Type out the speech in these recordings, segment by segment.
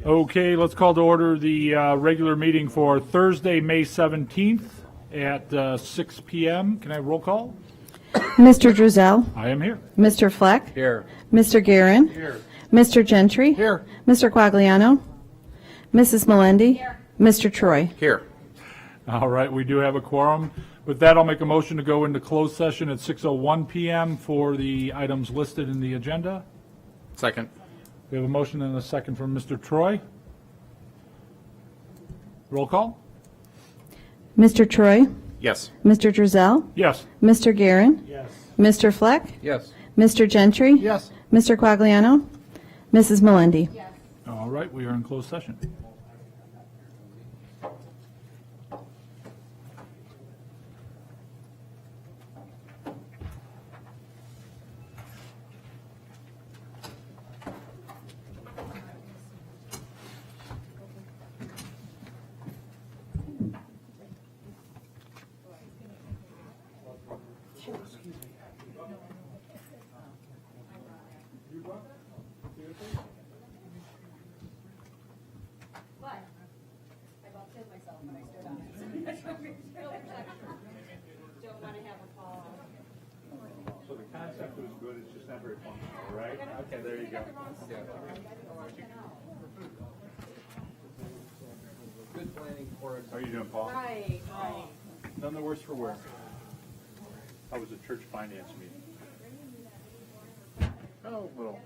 Okay, let's call to order the regular meeting for Thursday, May 17th at 6 p.m. Can I have roll call? Mr. Drizel. I am here. Mr. Fleck. Here. Mr. Guerin. Here. Mr. Gentry. Here. Mr. Quagliano. Mrs. Melendi. Mr. Troy. Here. All right, we do have a quorum. With that, I'll make a motion to go into closed session at 6:01 p.m. for the items listed in the agenda. Second. We have a motion and a second from Mr. Troy. Roll call? Mr. Troy. Yes. Mr. Drizel. Yes. Mr. Guerin. Yes. Mr. Fleck. Yes. Mr. Gentry. Yes. Mr. Quagliano. Mrs. Melendi. All right, we are in closed session. So the concept was good, it's just not very functional, right? Okay, there you go. Good planning for How are you doing, Paul? Right. None the worse for wear. How was the church finance meeting? Oh, little.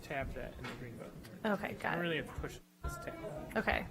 tap that in the green button. Okay, I got don't it. really have to push this tab. Okay.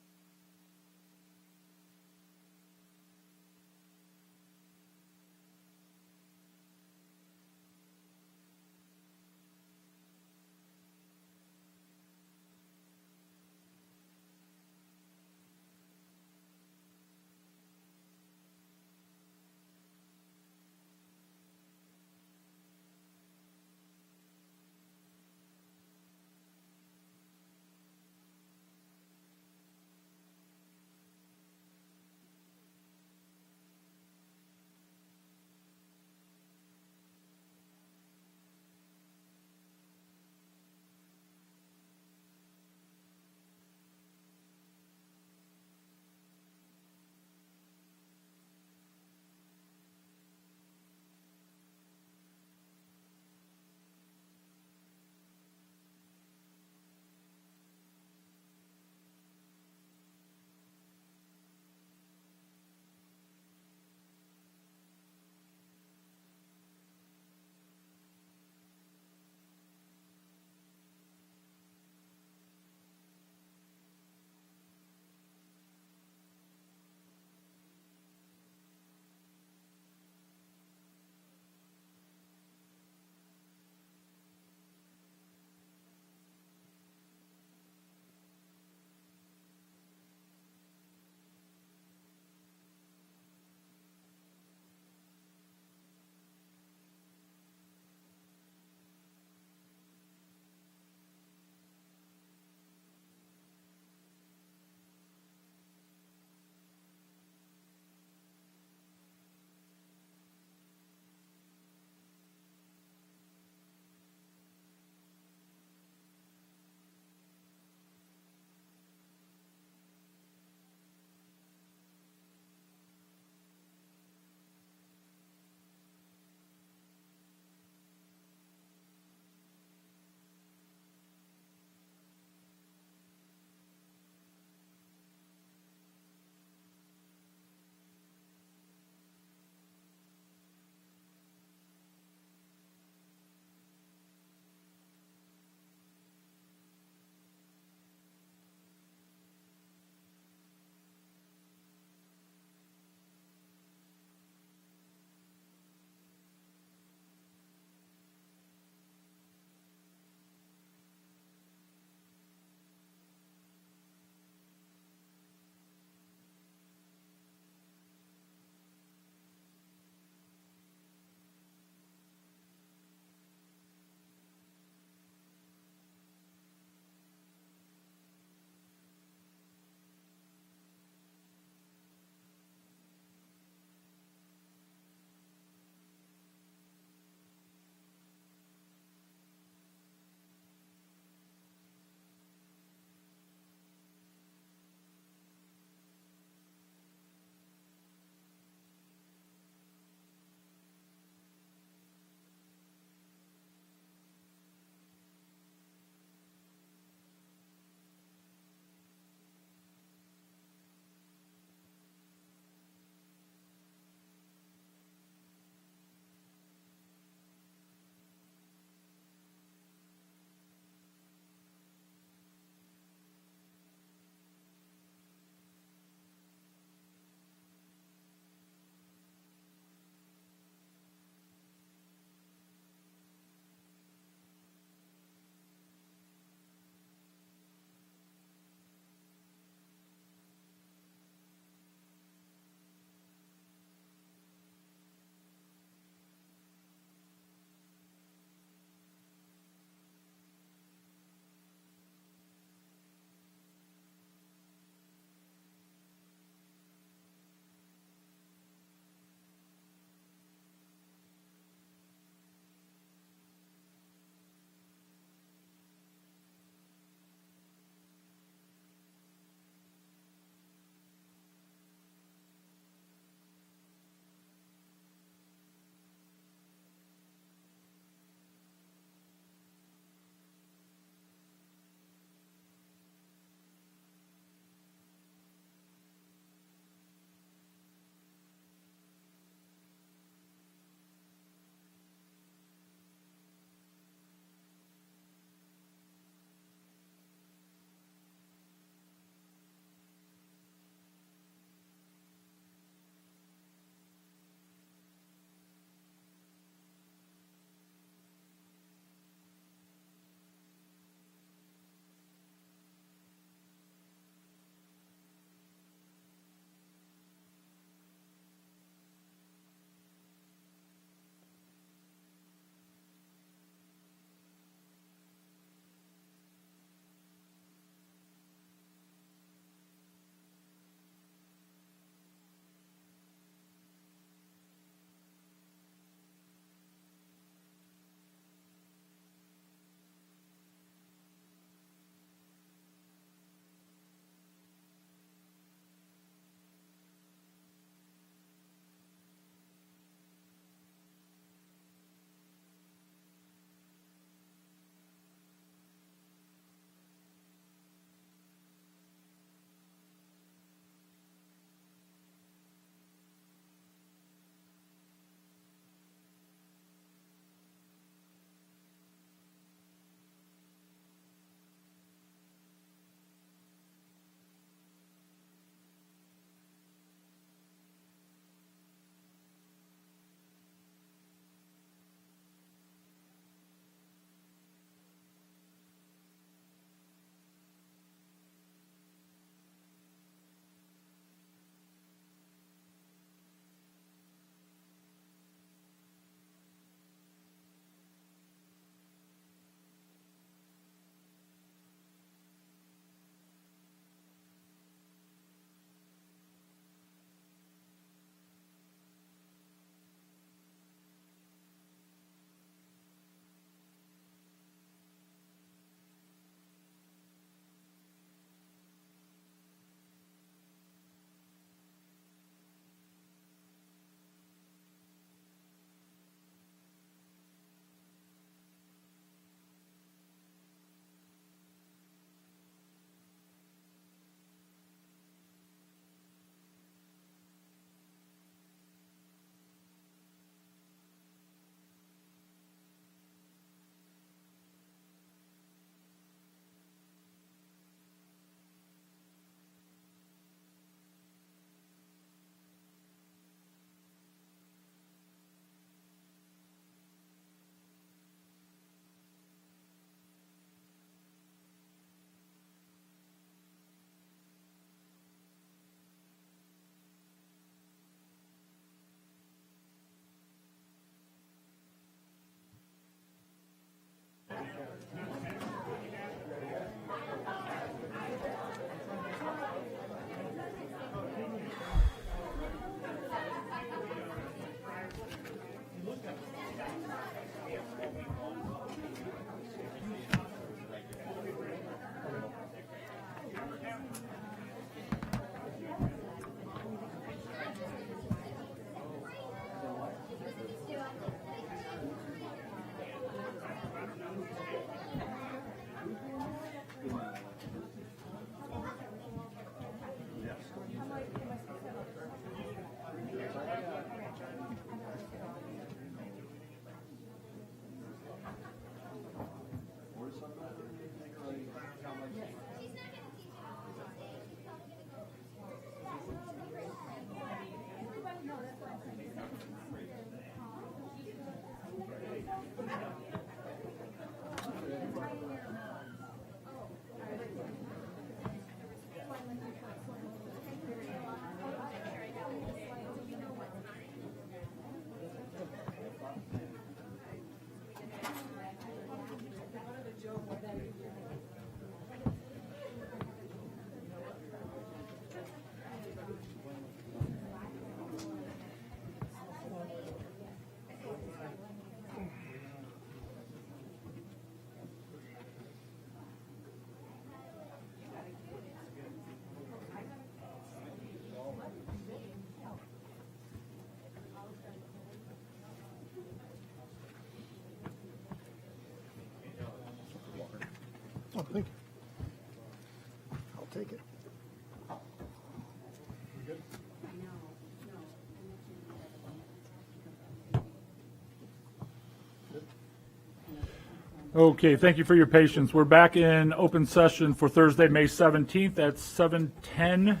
Okay, thank you for your patience. We're back in open session for Thursday, May 17th at 7:10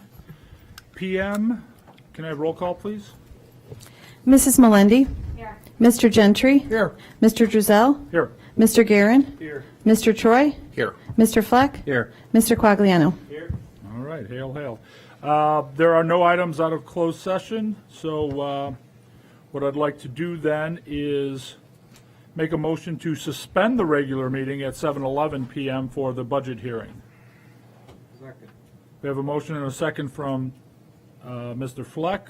PM. Can I have roll call, please? Mrs. Melendi? Here. Mr. Gentry? Here. Mr. Drizel? Here. Mr. Guerin? Here. Mr. Troy? Here. Mr. Fleck? Here. Mr. Quagliano? All right, hail, hail. There are no items out of closed session, so what I'd like to do then is make a motion to suspend the regular meeting at 7:11 PM for the budget hearing. Second. We have a motion and a second from Mr. Fleck.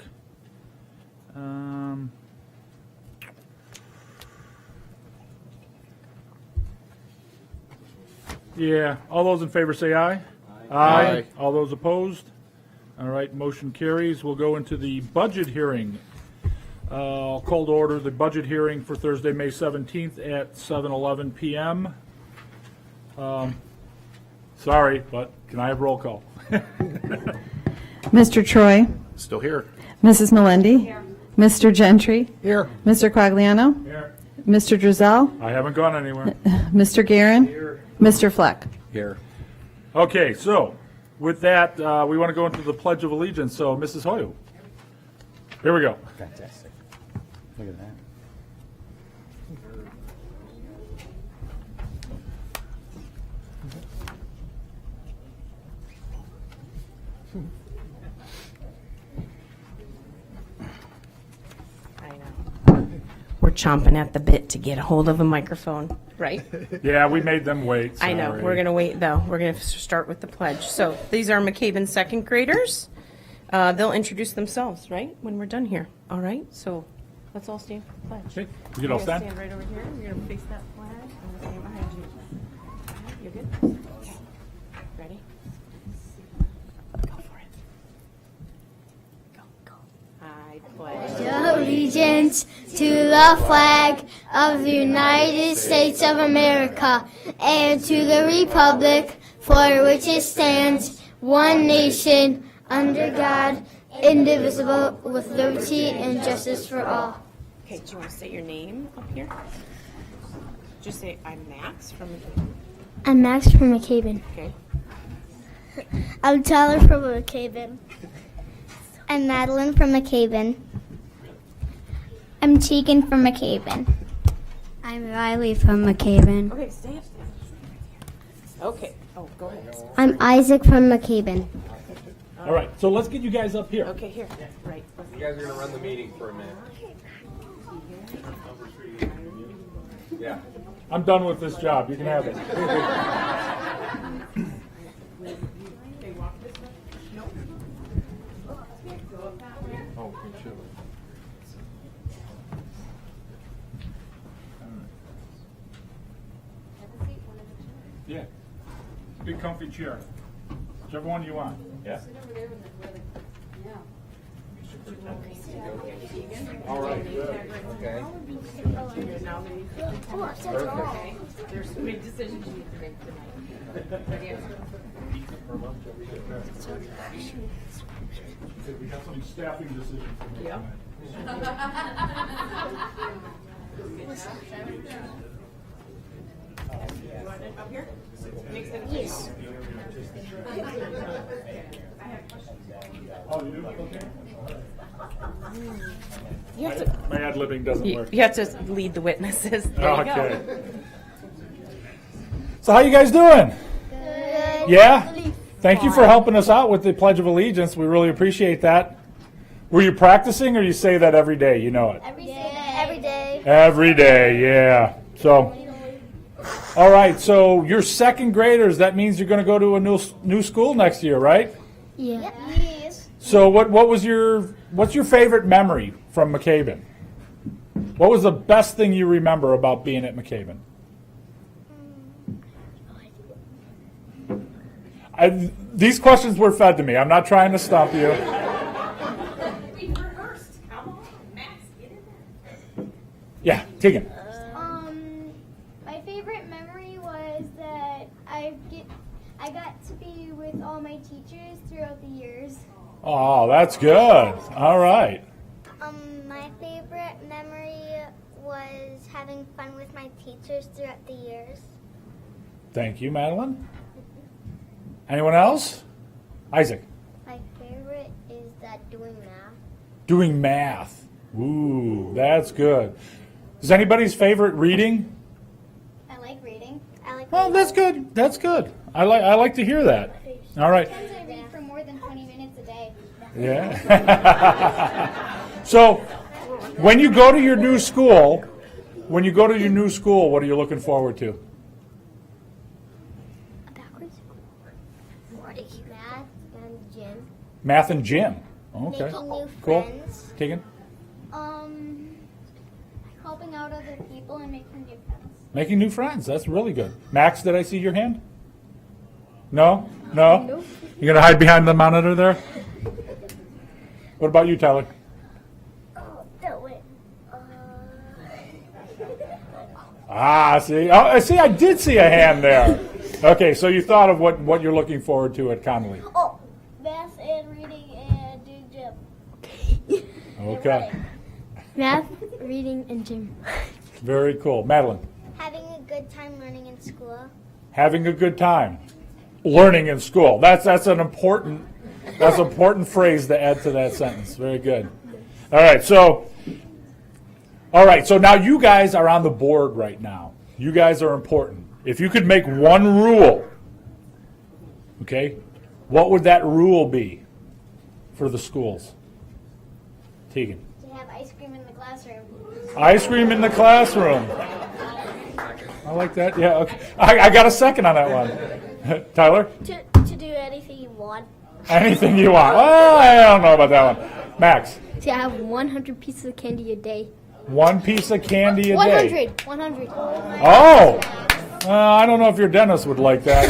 Yeah, all those in favor say aye. Aye. All those opposed? All right, motion carries. We'll go into the budget hearing. I'll call to order the budget hearing for Thursday, May 17th at 7:11 PM. Sorry, but can I have roll call? Mr. Troy? Still here. Mrs. Melendi? Here. Mr. Gentry? Here. Mr. Quagliano? Here. Mr. Drizel? I haven't gone anywhere. Mr. Guerin? Mr. Fleck? Here. Okay, so with that, we want to go into the Pledge of Allegiance. So, Mrs. Hoyle, here we go. Fantastic. Look at that. I know. We're chomping at the bit to get a hold of a microphone, right? Yeah, we made them wait. I know. Sorry. We're going to wait, though. We're going to start with the pledge. So these are McCabe second graders. They'll introduce themselves, right, when we're done here. All right? So let's all stand for the pledge. Okay, we can all You're gonna stand? stand right over here. You're going to face that flag. I'm going to stand behind you. You're good? Okay. Ready? Go for it. Go, go. I pledge Allegiance to the flag of the United States of America and to the republic for which it stands, one nation, under God, indivisible, with liberty and justice for all. Okay, do you want to say your name up here? Just say, I'm Max from, I'm Max from McCabe. okay. I'm Tyler from McCabe. I'm Madeline from McCabe. I'm Tegan from McCabe. I'm Riley from McCabe. Okay, stay up. Okay, oh, go ahead. I'm Isaac from McCabe. All right, so let's get you guys up here. Okay, here, right. You guys are going to run the meeting for a minute. Yeah. I'm done with this job. You can have it. Oh, good shit. Yeah. Big comfy chair. Whichever one you want. Yeah. All right. Okay. There's some big decisions you need to make tonight. We have some staffing decisions to make tonight. Yes. Oh, you do? Okay. You have to, My ad-libbing doesn't work. you have to lead the witnesses. There you go. Okay. So how you guys doing? Good. Yeah? Thank you for helping us out with the Pledge of Allegiance. We really appreciate that. Were you practicing or you say that every day? You know it. Every day. Every day. Every day, yeah. So, all right, so you're second graders. That means you're going to go to a new school next year, right? Yeah. Yes. So what's your favorite memory from McCabe? What was the best thing you remember about being at McCabe? These questions were fed to me. I'm not trying to stump you. We rehearsed. Come on, Max, get in there. Yeah, Tegan. My favorite memory was that I got to be with all my teachers throughout the years. Oh, that's good. All right. My favorite memory was having fun fun with my teachers throughout the years. Thank you, Madeline. Anyone else? Isaac. My favorite is that doing math. Doing math. Ooh, that's good. Is anybody's favorite reading? I like reading. I like Well, that's good. That's good. I like to hear that. All right. Sometimes I read for more than 20 minutes a day. Yeah. So, when you go to your new school, what are you looking forward to? Backwards. Math and gym. Math and gym. Okay. Making new Cool. friends. Tegan? Helping out other people and making new friends. Making new friends. That's really good. Max, did I see your hand? No? No? Nope. You're going to hide behind the monitor there? What about you, Tyler? That way. See? Oh, see, I did see a hand there. Okay, so you thought of what you're looking forward to at Connolly. Oh, math and reading and doing gym. Okay. Math, reading, and gym. Very cool. Madeline? Having a good time learning in school. Having a good time. Learning in school. That's an important phrase to add to that sentence. Very good. All right, so now you guys are on the board right now. You guys are important. If you could make one rule, okay, what would that rule be for the schools? Tegan. To have ice cream in the classroom. Ice cream in the classroom. I like that. Yeah, okay. I got a second on that one. Tyler? To do anything you want. Anything you want. Well, I don't know about that one. Max? To have 100 pieces of candy a day. One piece of candy a day. 100. Oh! I don't know if your dentist would like that.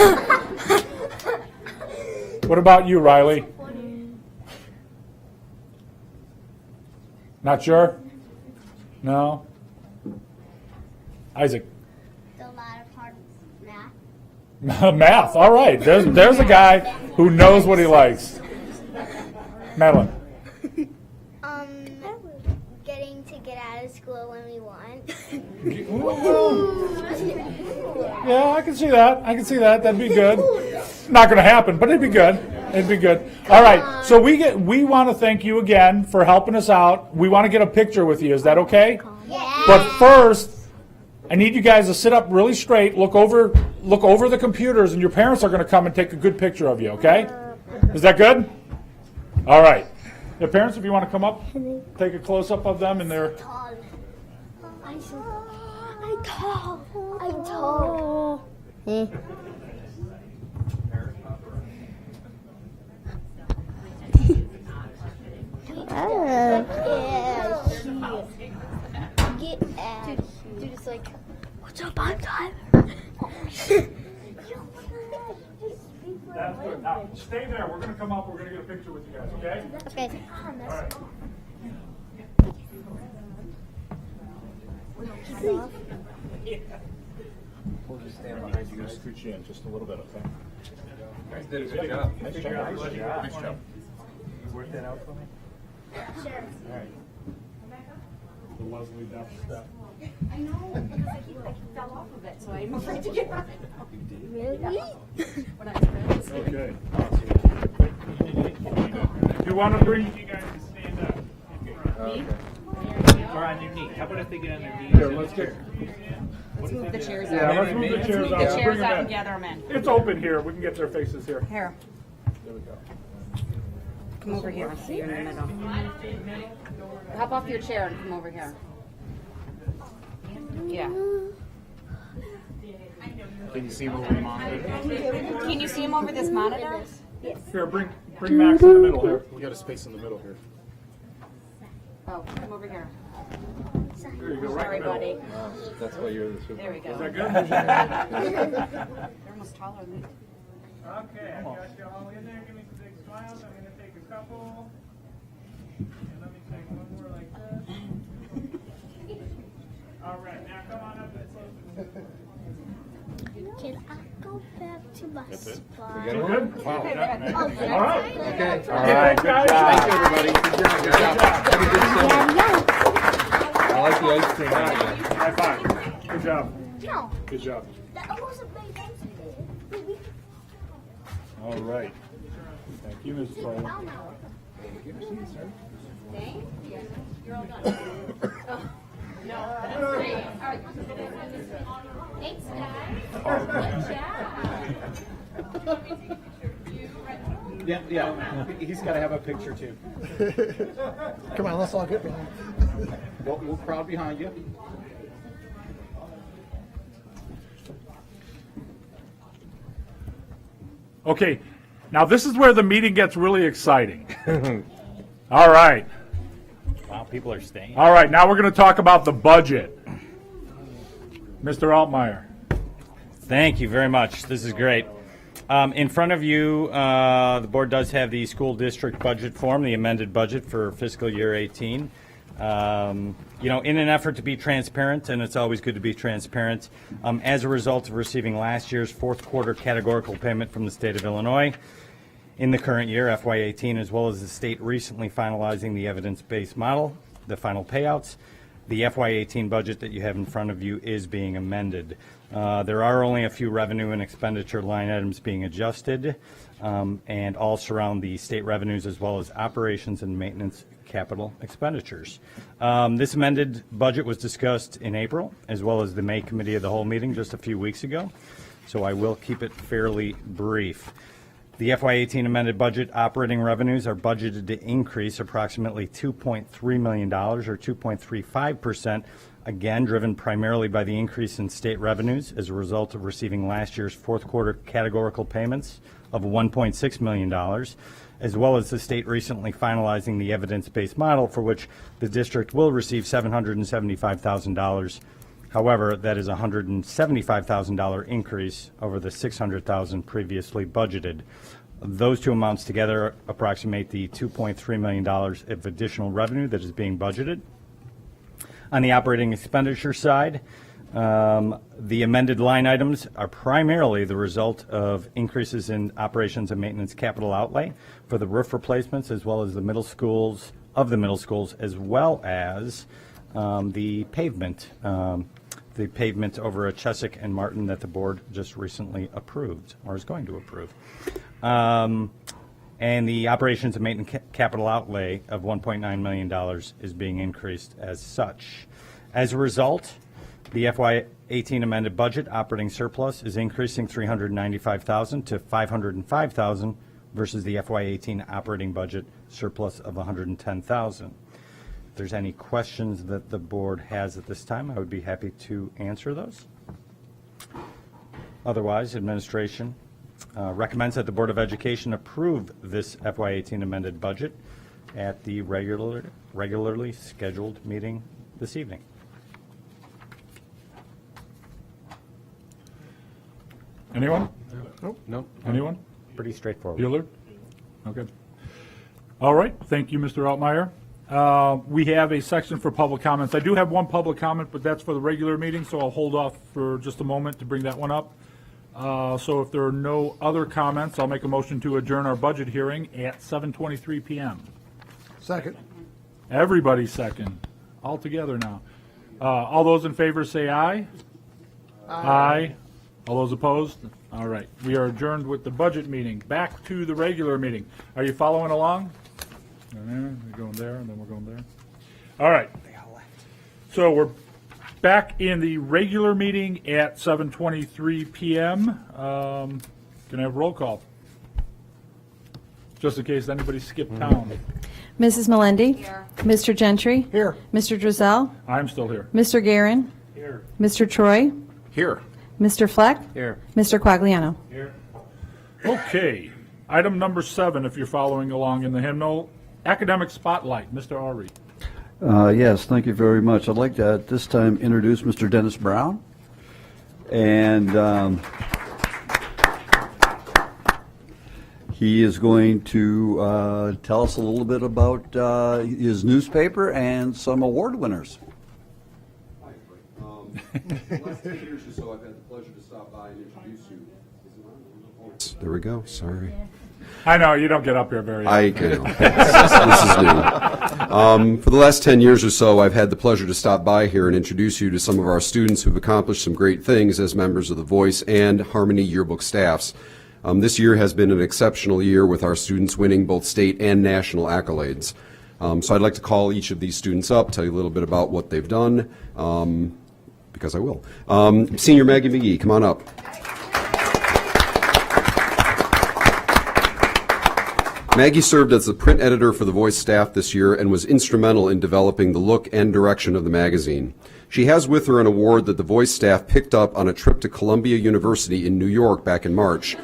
What about you, Riley? Not sure? No? Isaac? The latter part is math. Math. All right. There's a guy who knows what he likes. Madeline? Getting to get out of school when we want. Yeah, I can see that. That'd be good. Not going to happen, but it'd be good. All right. So we want to thank you again for helping us out. We want to get a picture with you. Is that okay? Yeah. But first, I need you guys to sit up really straight, look over the computers, and your parents are going to come and take a good picture of you, okay? Is that good? All right. Your parents, if you want to come up, take a close-up of them and their... Tall. I'm tall. Get out. Dude, it's like, what's up, I'm Tyler. That's good. Now, stay there. We're going to come up. We're going to get a picture with you guys, okay? Okay. All right. We'll just stand behind you guys. Scooch you in just a little bit, okay? You guys did a good job. Nice job. Work that out for me? Sure. All right. The Leslie Duff step. I know, because I fell off of it, so I'm afraid to get on it. Really? When I was Okay. Do you want to bring you guys to stand up? Or on your knee. How about if they get on their knees? Here, let's get... Let's move the chairs out. Yeah, let's move the chairs Move out. the Bring chairs them out in. and gather them in. It's open here. We can get their faces here. Here. There we go. Come over here. So you're in the middle. Hop off your chair and come over here. Yeah. Can you see him over the monitor? Can you see him over this monitor? Here, bring Max in the middle here. We got a space in the middle here. Oh, come over here. There you go, right Sorry, in the buddy. middle. That's why you're the super. There we go. Is that good? They're almost taller than me. Okay, I got you all in there. Give me some big smiles. I'm going to take a couple. And let me take one more like this. All right, now come on up and close. Can I go back to my spot? You You good? good? Wow. All right. Okay. All right, good job. Thanks, everybody. Good job. Good job. Have a good summer. I like the ice cream. High five. Good job. No, Good job. that wasn't my density. All right. Thank you, Ms. Fryland. Thanks, guys. Good job. Yeah. He's got to have a picture too. Come on, let's all get behind. We'll crowd behind you. Okay, now this is where the meeting gets really exciting. All right. Wow, people are staying. All right, now we're going to talk about the budget. Mr. Altmeyer. Thank you very much. This is great. In front of you, the board does have the school district budget form, the amended budget for fiscal year 18. In an effort to be transparent, and it's always good to be transparent, as a result of receiving last year's fourth quarter categorical payment from the state of Illinois in the current year, FY18, as well as the state recently finalizing the evidence-based model, the final payouts, the FY18 budget that you have in front of you is being amended. There are only a few revenue and expenditure line items being adjusted, and all surround the state revenues as well as operations and maintenance capital expenditures. This amended budget was discussed in April, as well as the May Committee of the Whole meeting just a few weeks ago, so I will keep it fairly brief. The FY18 amended budget operating revenues are budgeted to increase approximately $2.3 million, or 2.35%, again driven primarily by the increase in state revenues as a result of receiving last year's fourth quarter categorical payments of $1.6 million, as well as the state recently finalizing the evidence-based model for which the district will receive $775,000. However, that is a $175,000 increase over the $600,000 previously budgeted. Those two amounts together approximate the $2.3 million of additional revenue that is being budgeted. On the operating expenditure side, the amended line items are primarily the result of increases in operations and maintenance capital outlay for the roof replacements, as well as the middle schools, as well as the pavement over at Chesick and Martin that the board just recently approved, or is going to approve. And the operations and maintenance capital outlay of $1.9 million is being increased as such. As a result, the FY18 amended budget operating surplus is increasing $395,000 to $505,000 versus the FY18 operating budget surplus of $110,000. If there's any questions that the board has at this time, I would be happy to answer those. Otherwise, administration recommends that the Board of Education approve this FY18 amended budget at the regularly scheduled meeting this evening. Anyone? No. Anyone? Pretty straightforward. Bueller? Okay. All right, thank you, Mr. Altmeyer. We have a section for public comments. I do have one public comment, but that's for the regular meeting, so I'll hold off for just a moment to bring that one up. So if there are no other comments, I'll make a motion to adjourn our budget hearing at 7:23 p.m. Second. Everybody second. All together now. All those in favor say aye. Aye. All those opposed? All right. We are adjourned with the budget meeting. Back to the regular meeting. Are you following along? We're going there, and then we're going there. All right. So we're back in the regular meeting at 7:23 p.m. Going to have roll call, just in case anybody skipped town. Mrs. Melendi? Here. Mr. Gentry? Here. Mr. Drizel? I'm still here. Mr. Guerin? Here. Mr. Troy? Here. Mr. Fleck? Here. Mr. Quagliano? Okay. Item number 7, if you're following along in the hymnal, academic spotlight. Mr. Ari. Yes, thank you very much. I'd like to at this time introduce Mr. Dennis Brown. And he is going to tell us a little bit about his newspaper and some award winners. Hi, Frank. The last 10 years or so, I've had the pleasure to stop by and introduce you. Is it on? There we go. Sorry. I know, you don't get up here very often. I know. This is new. For the last 10 years or so, I've had the pleasure to stop by here and introduce you to some of our students who've accomplished some great things as members of the Voice and Harmony yearbook staffs. This year has been an exceptional year with our students winning both state and national accolades. So I'd like to call each of these students up, tell you a little bit about what they've done, because I will. Senior Maggie McGee, come on up. Maggie served as the print editor for the Voice staff this year and was instrumental in developing the look and direction of the magazine. She has with her an award that the Voice staff picked up on a trip to Columbia University in New York back in March.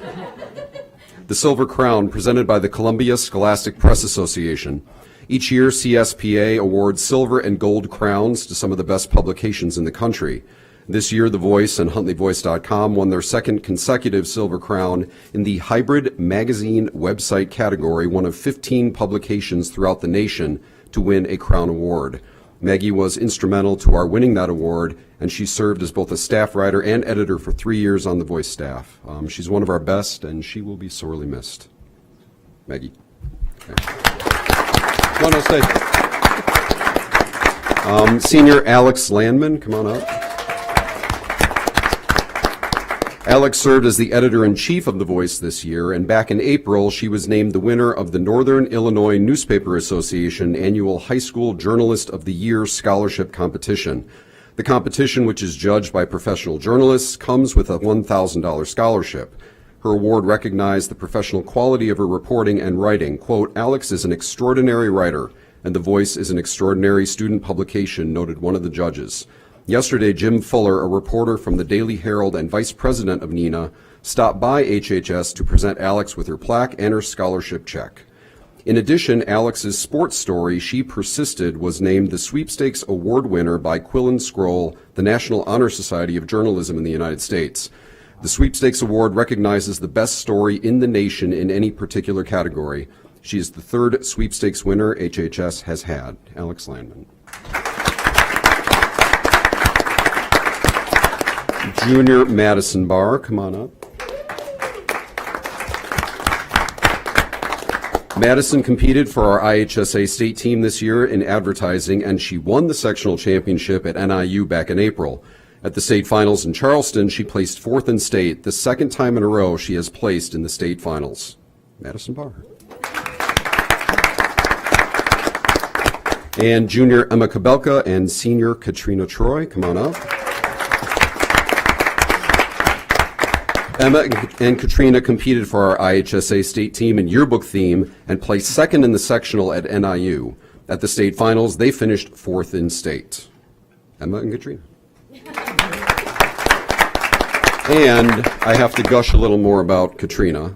The Silver Crown, presented by the Columbia Scholastic Press Association. Each year, CSPA awards silver and gold crowns to some of the best publications in the country. This year, The Voice and HuntleyVoice.com won their second consecutive Silver Crown in the Hybrid Magazine Website category, one of 15 publications throughout the nation to win a Crown Award. Maggie was instrumental to our winning that award, and she served as both a staff writer and editor for 3 years on the Voice staff. She's one of our best, and she will be sorely missed. Maggie. Okay. Come on, I'll stay. Senior Alex Landman, come on up. Alex served as the editor-in-chief of The Voice this year, and back in April, she was named the winner of the Northern Illinois Newspaper Association Annual High School Journalist of the Year Scholarship Competition. The competition, which is judged by professional journalists, comes with a $1,000 scholarship. Her award recognized the professional quality of her reporting and writing. Quote, "Alex is an extraordinary writer, and The Voice is an extraordinary student publication," noted one of the judges. Yesterday, Jim Fuller, a reporter from the Daily Herald and vice president of NENA, stopped by HHS to present Alex with her plaque and her scholarship check. In addition, Alex's sports story, She Persisted, was named the Sweepstakes Award winner by Quill and Scroll, the National Honor Society of Journalism in the United States. The Sweepstakes Award recognizes the best story in the nation in any particular category. She is the third Sweepstakes winner HHS has had. Alex Landman. Junior Madison Barr, come on up. Madison competed for our IHSA state team this year in advertising, and she won the sectional championship at NIU back in April. At the state finals in Charleston, she placed fourth in state, the second time in a row she has placed in the state finals. Madison Barr. And junior Emma Kabelka and senior Katrina Troy, come on up. Emma and Katrina competed for our IHSA state team in yearbook theme and placed second in the sectional at NIU. At the state finals, they finished fourth in state. Emma and Katrina. And I have to gush a little more about Katrina.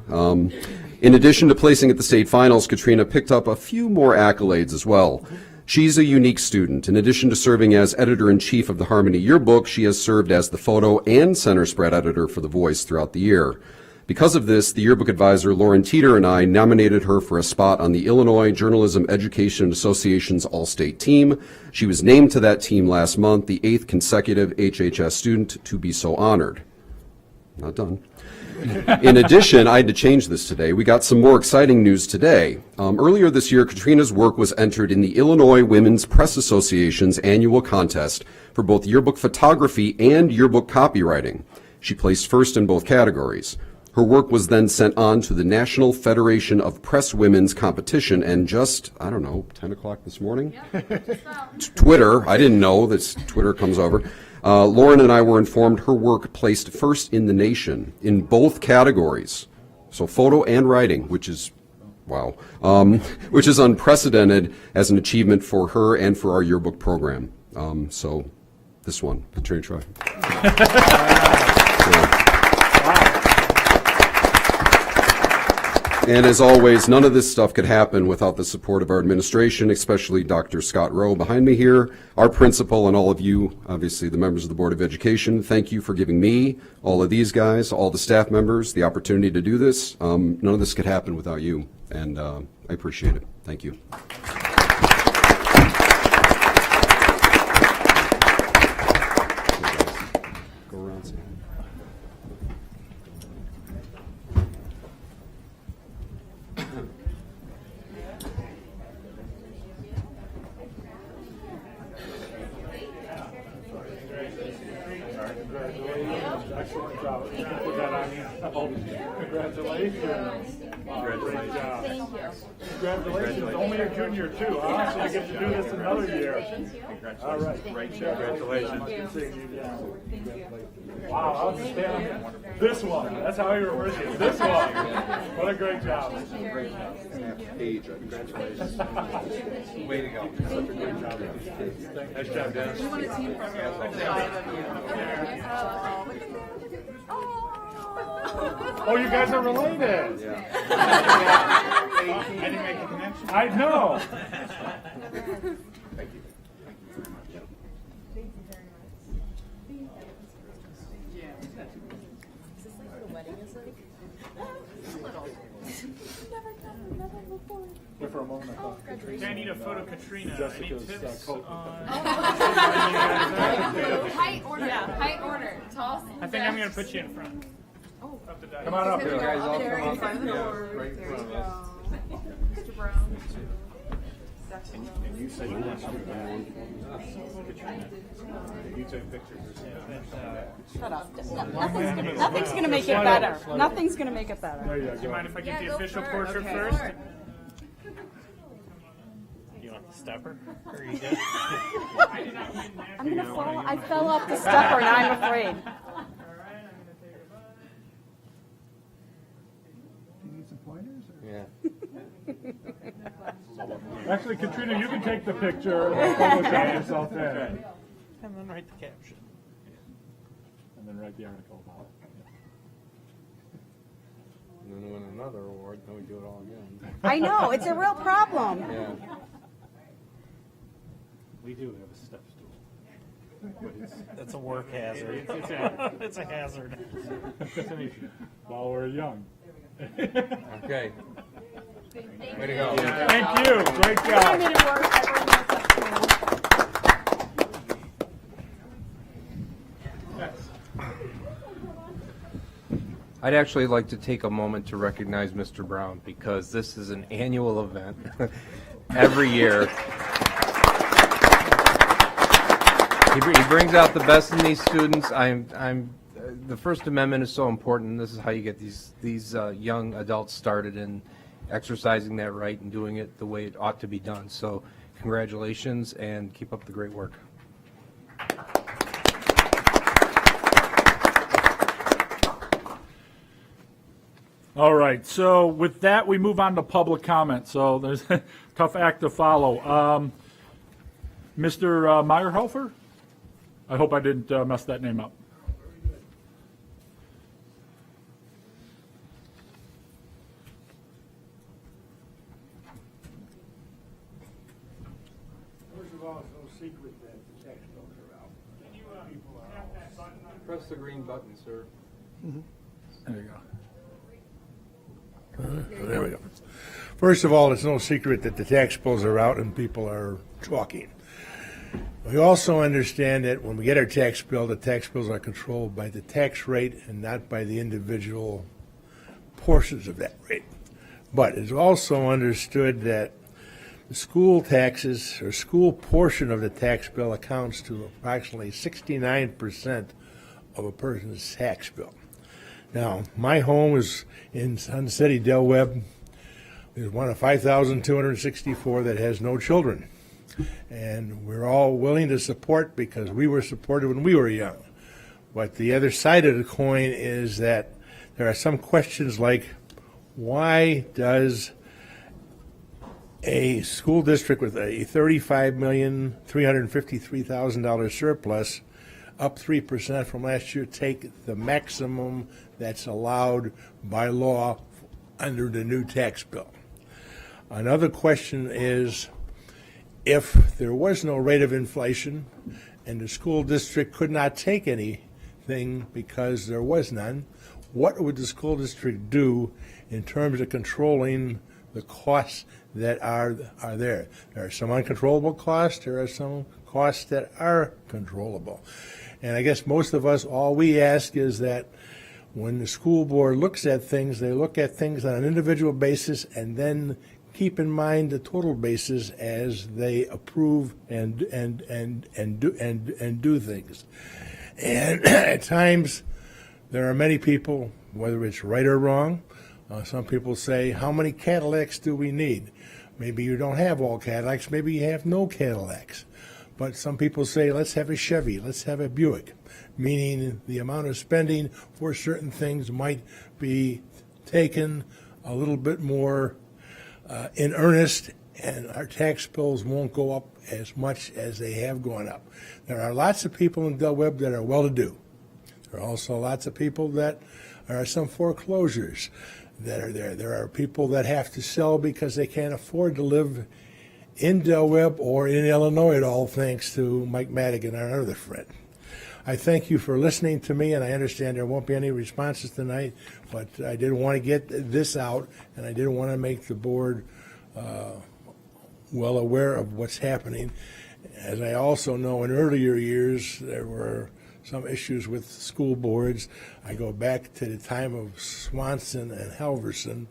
In addition to placing at the state finals, Katrina picked up a few more accolades as well. She's a unique student. In addition to serving as editor-in-chief of the Harmony Yearbook, she has served as the photo and center spread editor for The Voice throughout the year. Because of this, the yearbook advisor, Lauren Teeter, and I nominated her for a spot on the Illinois Journalism Education Association's All-State team. She was named to that team last month, the 8th consecutive HHS student to be so honored. Not done. In addition, I had to change this today. We got some more exciting news today. Earlier this year, Katrina's work was entered in the Illinois Women's Press Association's annual contest for both yearbook photography and yearbook copywriting. She placed first in both categories. Her work was then sent on to the National Federation of Press Women's competition, and just, 10 o'clock this morning? Twitter, I didn't know that Twitter comes over. Lauren and I were informed her work placed first in the nation in both categories, so photo and writing, which is, wow, which is unprecedented as an achievement for her and for our yearbook program. So this one, Katrina Troy. And as always, none of this stuff could happen without the support of our administration, especially Dr. Scott Rowe behind me here, our principal, and all of you, obviously the members of the Board of Education. Thank you for giving me, all of these guys, all the staff members, the opportunity to do this. None of this could happen without you, and I appreciate it. Thank you. Go around. Congratulations. Excellent job. You can put that on you. Congratulations. Great job. Congratulations. Only a junior too, huh? So you get to do this another year. All right. Great job. Congratulations. Good seeing you again. Wow, outstanding. This one. That's how he refers to it. This one. What a great job. Age, congratulations. Way to go. Such a great job. Nice job, Dennis. Oh, you guys are related. I didn't make the connection. I know. Here for a moment, I thought Katrina. I need a photo, Katrina. Jessica's Any tips coat. on? Height order. Yeah, height order. Tall. I think I'm going to put you in front of the dice. Come on up here. Guys, all come up. Yeah, right in front of us. Mr. Brown. And you said you want to you take pictures or something. Shut up. Nothing's gonna make it better. Nothing's gonna make it better. There you Do you go. mind if I get the go official first. portrait Okay. first? You want the stepper? Or are you good? I'm gonna fall. I fell off the stepper and I'm afraid. All right, I'm going to take a look. You need some pointers? Yeah. Actually, Katrina, you can take the picture and Photoshop yourself in. And then write the caption. And then write the article about it. And then win another award, then we do it all again. I know, it's a real problem. Yeah. We do have a step stool. That's a work hazard. It's a hazard. It's an issue. While we're young. Okay. Way to go. Thank you. Great job. I'd actually like to take a moment to recognize Mr. Brown because this is an annual event every year. He brings out the best in these students. The First Amendment is so important. This is how you get these young adults started in exercising that right and doing it the way it ought to be done. So congratulations and keep up the great work. All right, so with that, we move on to public comment. So there's a tough act to follow. Mr. Meyerhofer? I hope I didn't mess that name up. First of all, it's no secret that the tax bills are out. Press the green button, sir. There you go. There we go. First of all, it's no secret that the tax bills are out and people are talking. We also understand that when we get our tax bill, the tax bills are controlled by the tax rate and not by the individual portions of that rate. But it's also understood that the school taxes or school portion of the tax bill accounts to approximately 69% of a person's tax bill. Now, my home is in Sun City, Del Webb. There's one of 5,264 that has no children. And we're all willing to support because we were supported when we were young. But the other side of the coin is that there are some questions like, why does a school district with a $35,353,000 surplus, up 3% from last year, take the maximum that's allowed by law under the new tax bill? Another question is, if there was no rate of inflation and the school district could not take anything because there was none, what would the school district do in terms of controlling the costs that are there? There are some uncontrollable costs. There are some costs that are controllable. And I guess most of us, all we ask is that when the school board looks at things, they look at things on an individual basis and then keep in mind the total basis as they approve and do things. And at times, there are many people, whether it's right or wrong, some people say, how many Cadillacs do we need? Maybe you don't have all Cadillacs, maybe you have no Cadillacs. But some people say, let's have a Chevy, let's have a Buick, meaning the amount of spending for certain things might be taken a little bit more in earnest, and our tax bills won't go up as much as they have gone up. There are lots of people in Del Webb that are well-to-do. There are also lots of people that are some foreclosures that are there. There are people that have to sell because they can't afford to live in Del Webb or in Illinois at all, thanks to Mike Madigan, our other friend. I thank you for listening to me, and I understand there won't be any responses tonight, but I did want to get this out, and I did want to make the board well aware of what's happening. As I also know, in earlier years, there were some issues with school boards. I go back to the time of Swanson and Halverson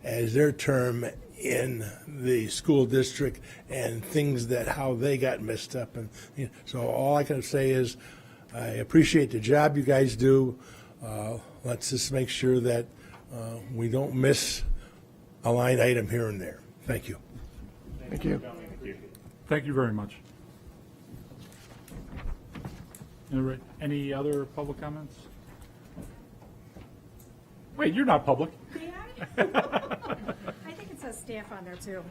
as their term in the school district and things that how they got messed up. And so all I can say is I appreciate the job you guys do. Let's just make sure that we don't miss a line item here and there. Thank you. Thank you. Thank you very much. All right. Any other public comments? Wait, you're not public. I think it says staff on there too.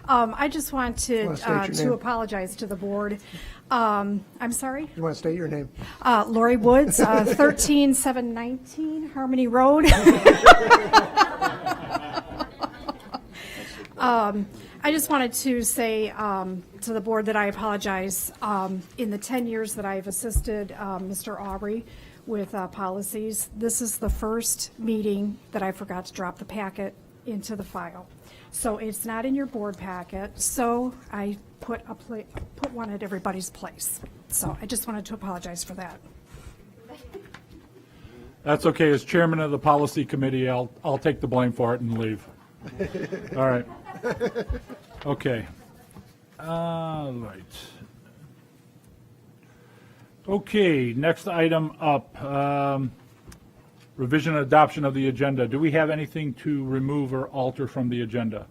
I just want Wanna state your name? to apologize to the board. I'm sorry? You want to state your name? Lori Woods, 13719 Harmony Road. I just wanted to say to the board that I apologize. In the 10 years that I've assisted Mr. Aubrey with policies, this is the first meeting that I forgot to drop the packet into the file. So it's not in your board packet, so I put one at everybody's place. So I just wanted to apologize for that. That's okay. As chairman of the policy committee, I'll take the blame for it and leave. All right. Okay. All right. Okay, next item up, revision and adoption of the agenda. Do we have anything to remove or alter from the agenda?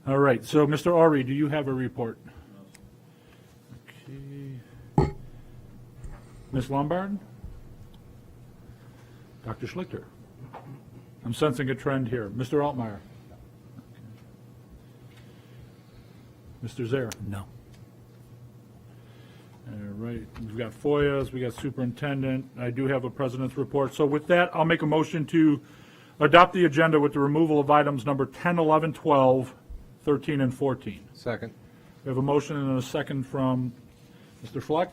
All right, so Mr. Ori, do you have a report? Okay. Ms. Lombard? Dr. Schlichter? I'm sensing a trend here. Mr. Altmeyer? Mr. Zare? No. All right, we've got FOIAs, we got superintendent. I do have a president's report. So with that, I'll make a motion to adopt the agenda with the removal of items number 10, 11, 12, 13, and 14. Second. We have a motion and a second from Mr. Fleck.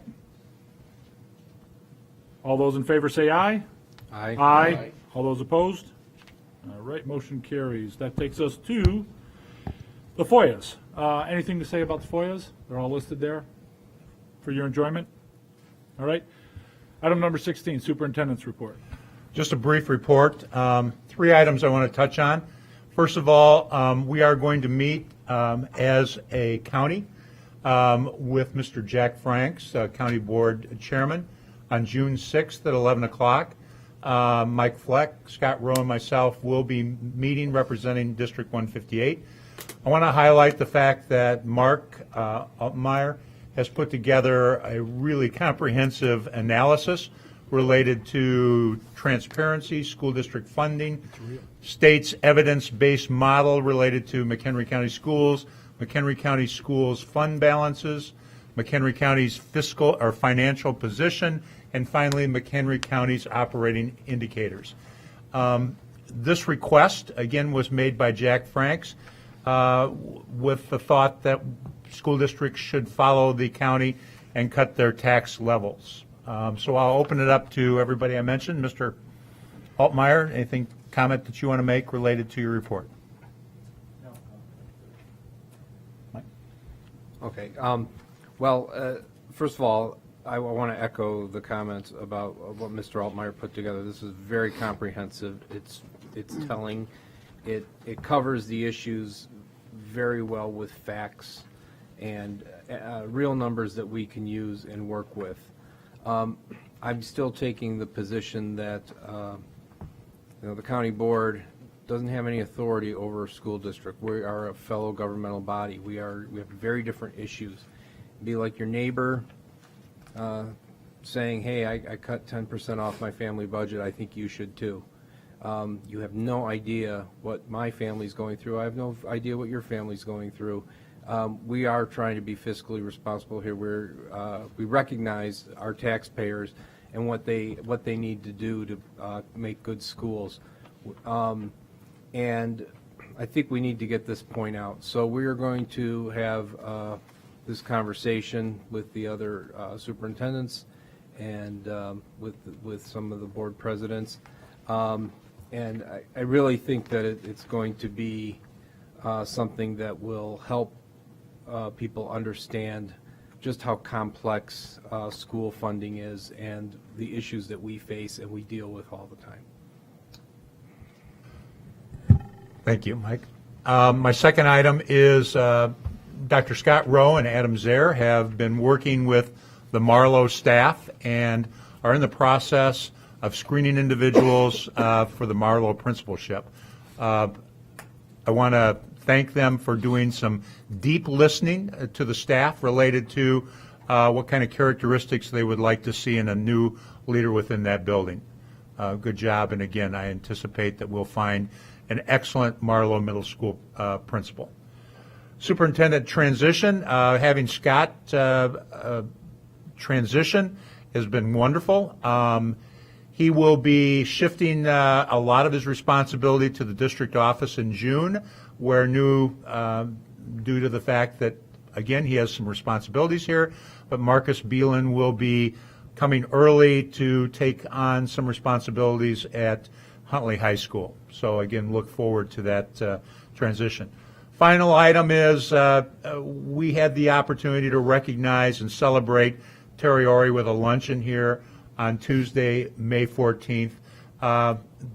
All those in favor say aye. Aye. Aye. All those opposed? All right, motion carries. That takes us to the FOIAs. Anything to say about the FOIAs? They're all listed there for your enjoyment. All right. Item number 16, superintendent's report. Just a brief report. 3 items I want to touch on. First of all, we are going to meet as a county with Mr. Jack Franks, County Board Chairman, on June 6th at 11 o'clock. Mike Fleck, Scott Rowe, and myself will be meeting representing District 158. I want to highlight the fact that Mark Altmeyer has put together a really comprehensive analysis related to transparency, school district funding, state's evidence-based model related to McHenry County Schools, McHenry County Schools fund balances, McHenry County's fiscal or financial position, and finally McHenry County's operating indicators. This request, again, was made by Jack Franks with the thought that school districts should follow the county and cut their tax levels. So I'll open it up to everybody I mentioned. Mr. Altmeyer, anything, comment that you want to make related to your report? Okay. Well, first of all, I want to echo the comments about what Mr. Altmeyer put together. This is very comprehensive. It's telling. It covers the issues very well with facts and real numbers that we can use and work with. I'm still taking the position that the county board doesn't have any authority over a school district. We are a fellow governmental body. We have very different issues. Be like your neighbor saying, hey, I cut 10% off my family budget, I think you should too. You have no idea what my family's going through. I have no idea what your family's going through. We are trying to be fiscally responsible here. We recognize our taxpayers and what they need to do to make good schools. And I think we need to get this point out. So we are going to have this conversation with the other superintendents and with some of the board presidents. And I really think that it's going to be something that will help people understand just how complex school funding is and the issues that we face and we deal with all the time. Thank you, Mike. My second item is Dr. Scott Rowe and Adam Zare have been working with the Marlowe staff and are in the process of screening individuals for the Marlowe principalship. I want to thank them for doing some deep listening to the staff related to what kind of characteristics they would like to see in a new leader within that building. Good job, and again, I anticipate that we'll find an excellent Marlowe Middle School principal. Superintendent transition, having Scott transition has been wonderful. He will be shifting a lot of his responsibility to the district office in June, where due to the fact that, again, he has some responsibilities here, but Marcus Beelan will be coming early to take on some responsibilities at Huntley High School. So again, look forward to that transition. Final item is we had the opportunity to recognize and celebrate Terry Ori with a luncheon here on Tuesday, May 14th.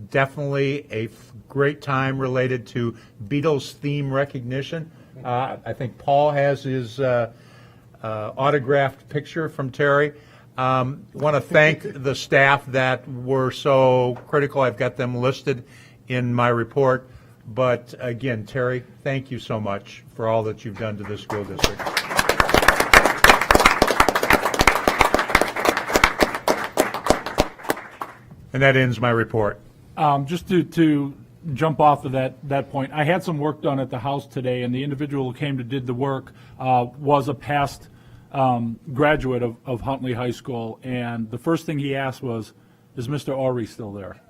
Definitely a great time related to Beatles theme recognition. I think Paul has his autographed picture from Terry. Want to thank the staff that were so critical. I've got them listed in my report. But again, Terry, thank you so much for all that you've done to this school district. And that ends my report. Just to jump off of that point, I had some work done at the house today, and the individual who came to did the work was a past graduate of Huntley High School, and the first thing he asked was, is Mr. Ori still there?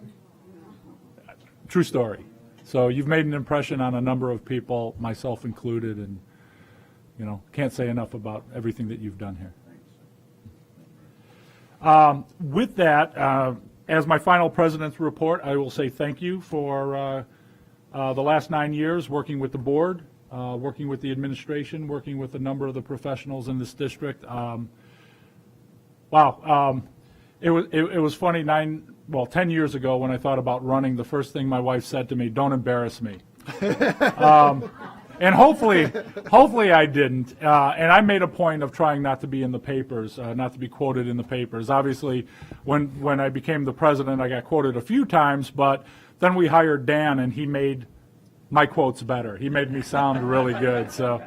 True story. So you've made an impression on a number of people, myself included, and can't say enough about everything that you've done here. With that, as my final president's report, I will say thank you for the last 9 years working with the board, working with the administration, working with a number of the professionals in this district. It was funny. 10 years ago when I thought about running, the first thing my wife said to me, "Don't embarrass me." And hopefully I didn't. And I made a point of trying not to be in the papers, not to be quoted in the papers. Obviously, when I became the president, I got quoted a few times, but then we hired Dan, and he made my quotes better. He made me sound really good. So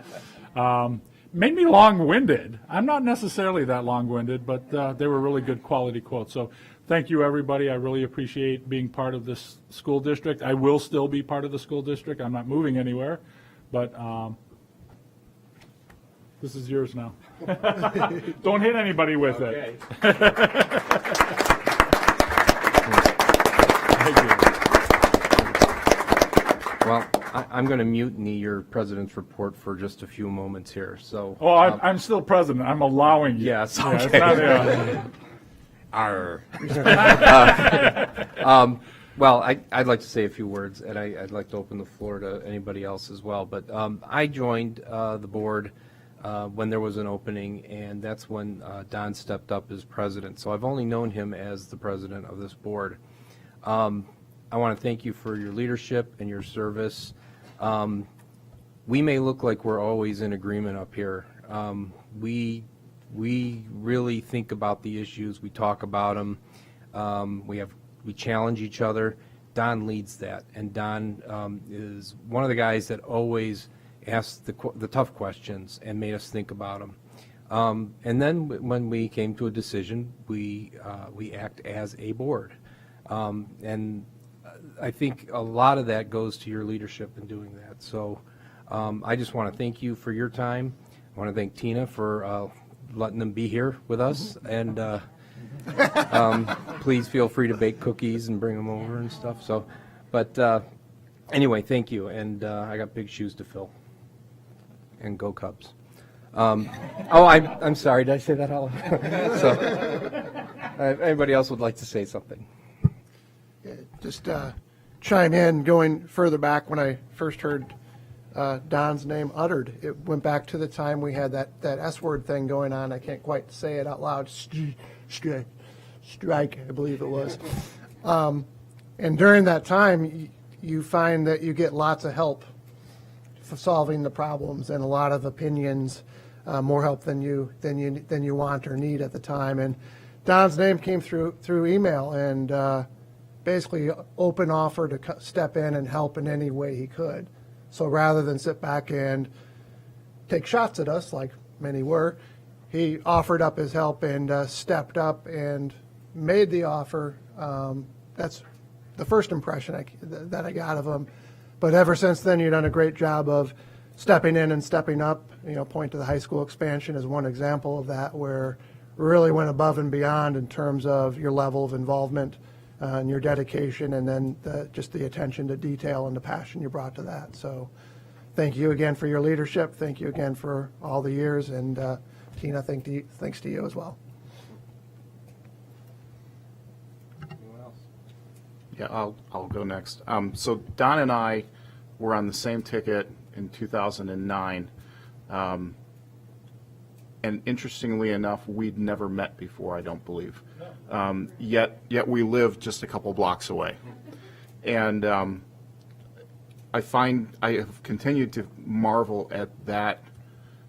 made me long-winded. I'm not necessarily that long-winded, but they were really good quality quotes. So thank you, everybody. I really appreciate being part of this school district. I will still be part of the school district. I'm not moving anywhere. But this is yours now. Don't hit anybody with it. Thank you. Well, I'm going to mutiny your president's report for just a few moments here. So. Oh, I'm still president. I'm allowing you. Yes. Yeah, Okay. it's not, Arr. Well, I'd like to say a few words, and I'd like to open the floor to anybody else as well. But I joined the board when there was an opening, and that's when Don stepped up as president. So I've only known him as the president of this board. I want to thank you for your leadership and your service. We may look like we're always in agreement up here, We really think about the issues. We talk about them. We challenge each other. Don leads that, and Don is one of the guys that always asked the tough questions and made us think about them. And then when we came to a decision, we act as a board. And I think a lot of that goes to your leadership in doing that. So I just want to thank you for your time. I want to thank Tina for letting them be here with us. And please feel free to bake cookies and bring them over and stuff. So, but anyway, thank you. And I got big shoes to fill. And go Cubs. I'm sorry. Did I say that all? So, anybody else would like to say something? Just chime in, going further back when I first heard Don's name uttered. It went back to the time we had that S-word thing going on. I can't quite say it out loud. Strike, I believe it was. And during that time, you find that you get lots of help for solving the problems and a lot of opinions, more help than you want or need at the time. And Don's name came through email and basically open offer to step in and help in any way he could. So rather than sit back and take shots at us, like many were, he offered up his help and stepped up and made the offer. That's the first impression that I got of him. But ever since then, you've done a great job of stepping in and stepping up. Point to the high school expansion as one example of that, where really went above and beyond in terms of your level of involvement and your dedication, and then just the attention to detail and the passion you brought to that. So thank you again for your leadership. Thank you again for all the years. And Tina, thanks to you as well. Anyone else? Yeah, I'll go next. So Don and I were on the same ticket in 2009. And interestingly enough, we'd never met before, I don't believe. Yet we live just a couple blocks away. And I have continued to marvel at that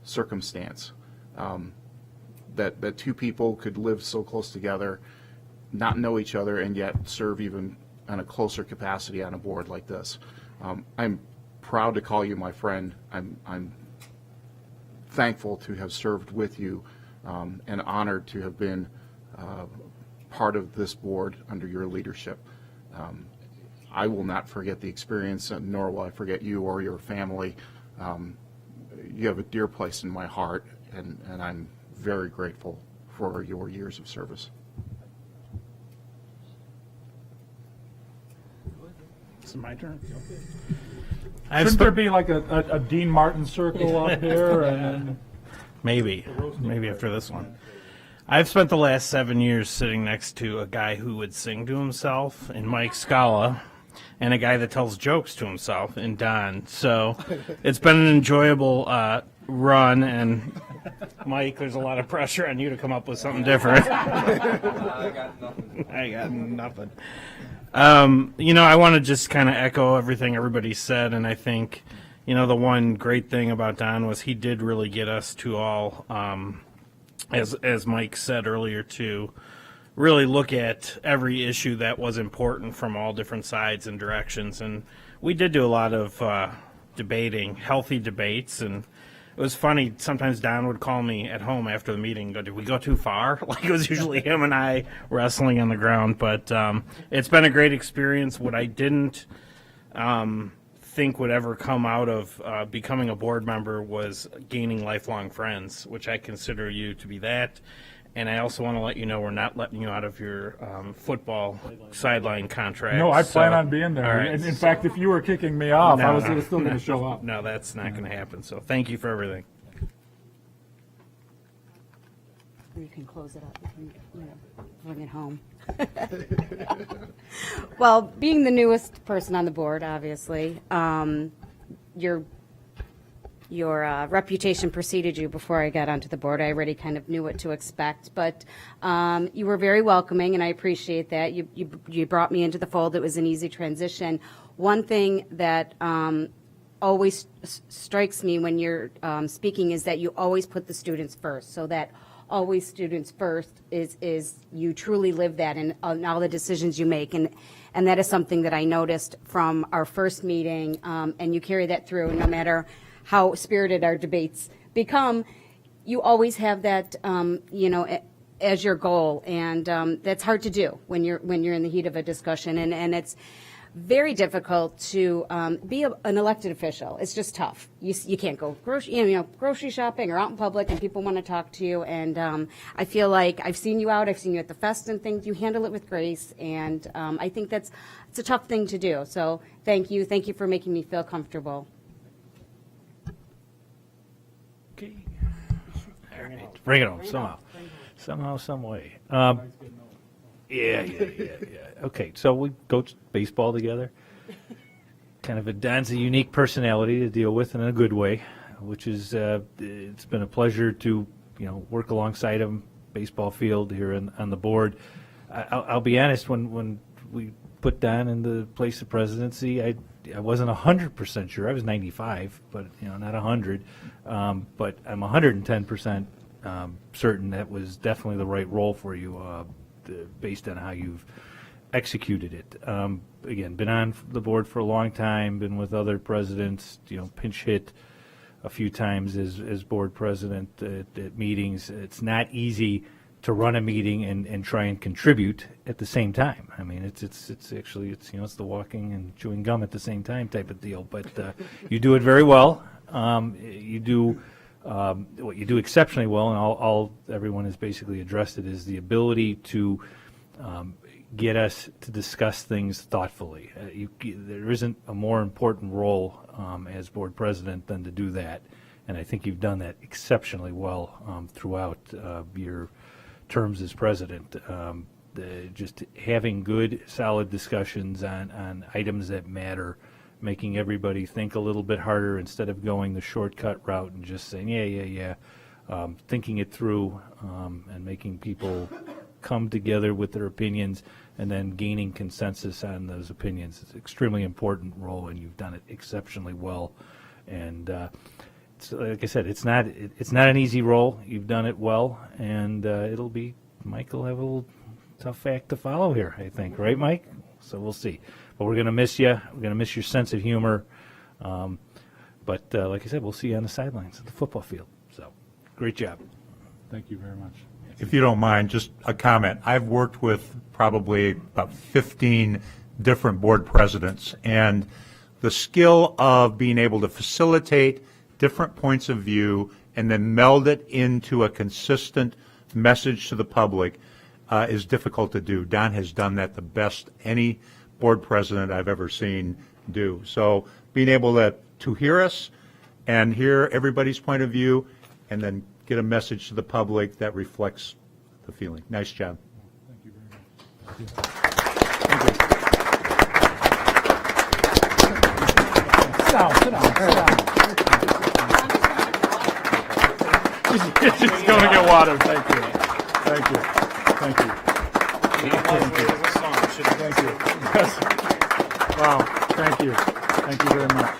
circumstance, that two people could live so close together, not know each other, and yet serve even on a closer capacity on a board like this. I'm proud to call you my friend. I'm thankful to have served with you and honored to have been part of this board under your leadership. I will not forget the experience, nor will I forget you or your family. You have a dear place in my heart, and I'm very grateful for your years of service. Is it my turn? Shouldn't there be like a Dean Martin circle up here? And Maybe after this one. I've spent the last 7 years sitting next to a guy who would sing to himself in Mike Scala, and a guy that tells jokes to himself in Don. So it's been an enjoyable run, and Mike, there's a lot of pressure on you to come up with something different. I got nothing. I want to just kind of echo everything everybody said, and I think, the one great thing about Don was he did really get us to all, as Mike said earlier, to really look at every issue that was important from all different sides and directions. And we did do a lot of debating, healthy debates, and it was funny. Sometimes Don would call me at home after the meeting and go, "Did we go too far?" Like it was usually him and I wrestling on the ground. But it's been a great experience. What I didn't think would ever come out of becoming a board member was gaining lifelong friends, which I consider you to be that. And I also want to let you know we're not letting you out of your football sideline contract. no, I plan on being there. All right. And in fact, if you were kicking me off, I was still going to show up. No, that's not going to happen. So thank you for everything. You can close it up. You can, bring it home. Well, being the newest person on the board, obviously, your reputation preceded you before I got onto the board. I already kind of knew what to expect, but you were very welcoming, and I appreciate that. You brought me into the fold. It was an easy transition. One thing that always strikes me when you're speaking is that you always put the students first, so that always students first is you truly live that in all the decisions you make. And that is something that I noticed from our first meeting, and you carry that through, no matter how spirited our debates become, you always have that, as your goal, and that's hard to do when you're in the heat of a discussion, and it's very difficult to be an elected official. It's just tough. You can't go grocery shopping or out in public, and people want to talk to you. And I feel like I've seen you out. I've seen you at the fest and things. You handle it with grace, and I think it's a tough thing to do. So thank you. Thank you for making me feel comfortable. Okay. All right. Bring it home somehow, some way. Yeah. Okay, so we coach baseball together. Kind of Don's a unique personality to deal with in a good way, which is it's been a pleasure to work alongside him, baseball field here on the board. I'll be honest, when we put Don in the place of presidency, I wasn't 100% sure. I was 95, but not 100. But I'm 110% certain that was definitely the right role for you, based on how you've executed it. Again, been on the board for a long time, been with other presidents, pinch hit a few times as board president at meetings. It's not easy to run a meeting and try and contribute at the same time. I mean, it's actually it's the walking and chewing gum at the same time type of deal. But you do it very well. You do what you do exceptionally well, and all everyone has basically addressed it, is the ability to get us to discuss things thoughtfully. There isn't a more important role as board president than to do that, and I think you've done that exceptionally well throughout your terms as president. Just having good, solid discussions on items that matter, making everybody think a little bit harder instead of going the shortcut route and just saying, yeah, thinking it through and making people come together with their opinions and then gaining consensus on those opinions. It's an extremely important role, and you've done it exceptionally well. And like I said, it's not an easy role. You've done it well, and Mike will have a little tough act to follow here, I think. Right, Mike? So we'll see. But we're going to miss you. We're going to miss your sense of humor. But like I said, we'll see you on the sidelines at the football field. So great job. Thank you very much. If you don't mind, just a comment. I've worked with probably about 15 different board presidents, and the skill of being able to facilitate different points of view and then meld it into a consistent message to the public is difficult to do. Don has done that the best any board president I've ever seen do. So being able to hear us and hear everybody's point of view and then get a message to the public that reflects the feeling. Nice job. Thank you very much. Sit down. She's going to get water. Thank you. Wow. Thank you very much.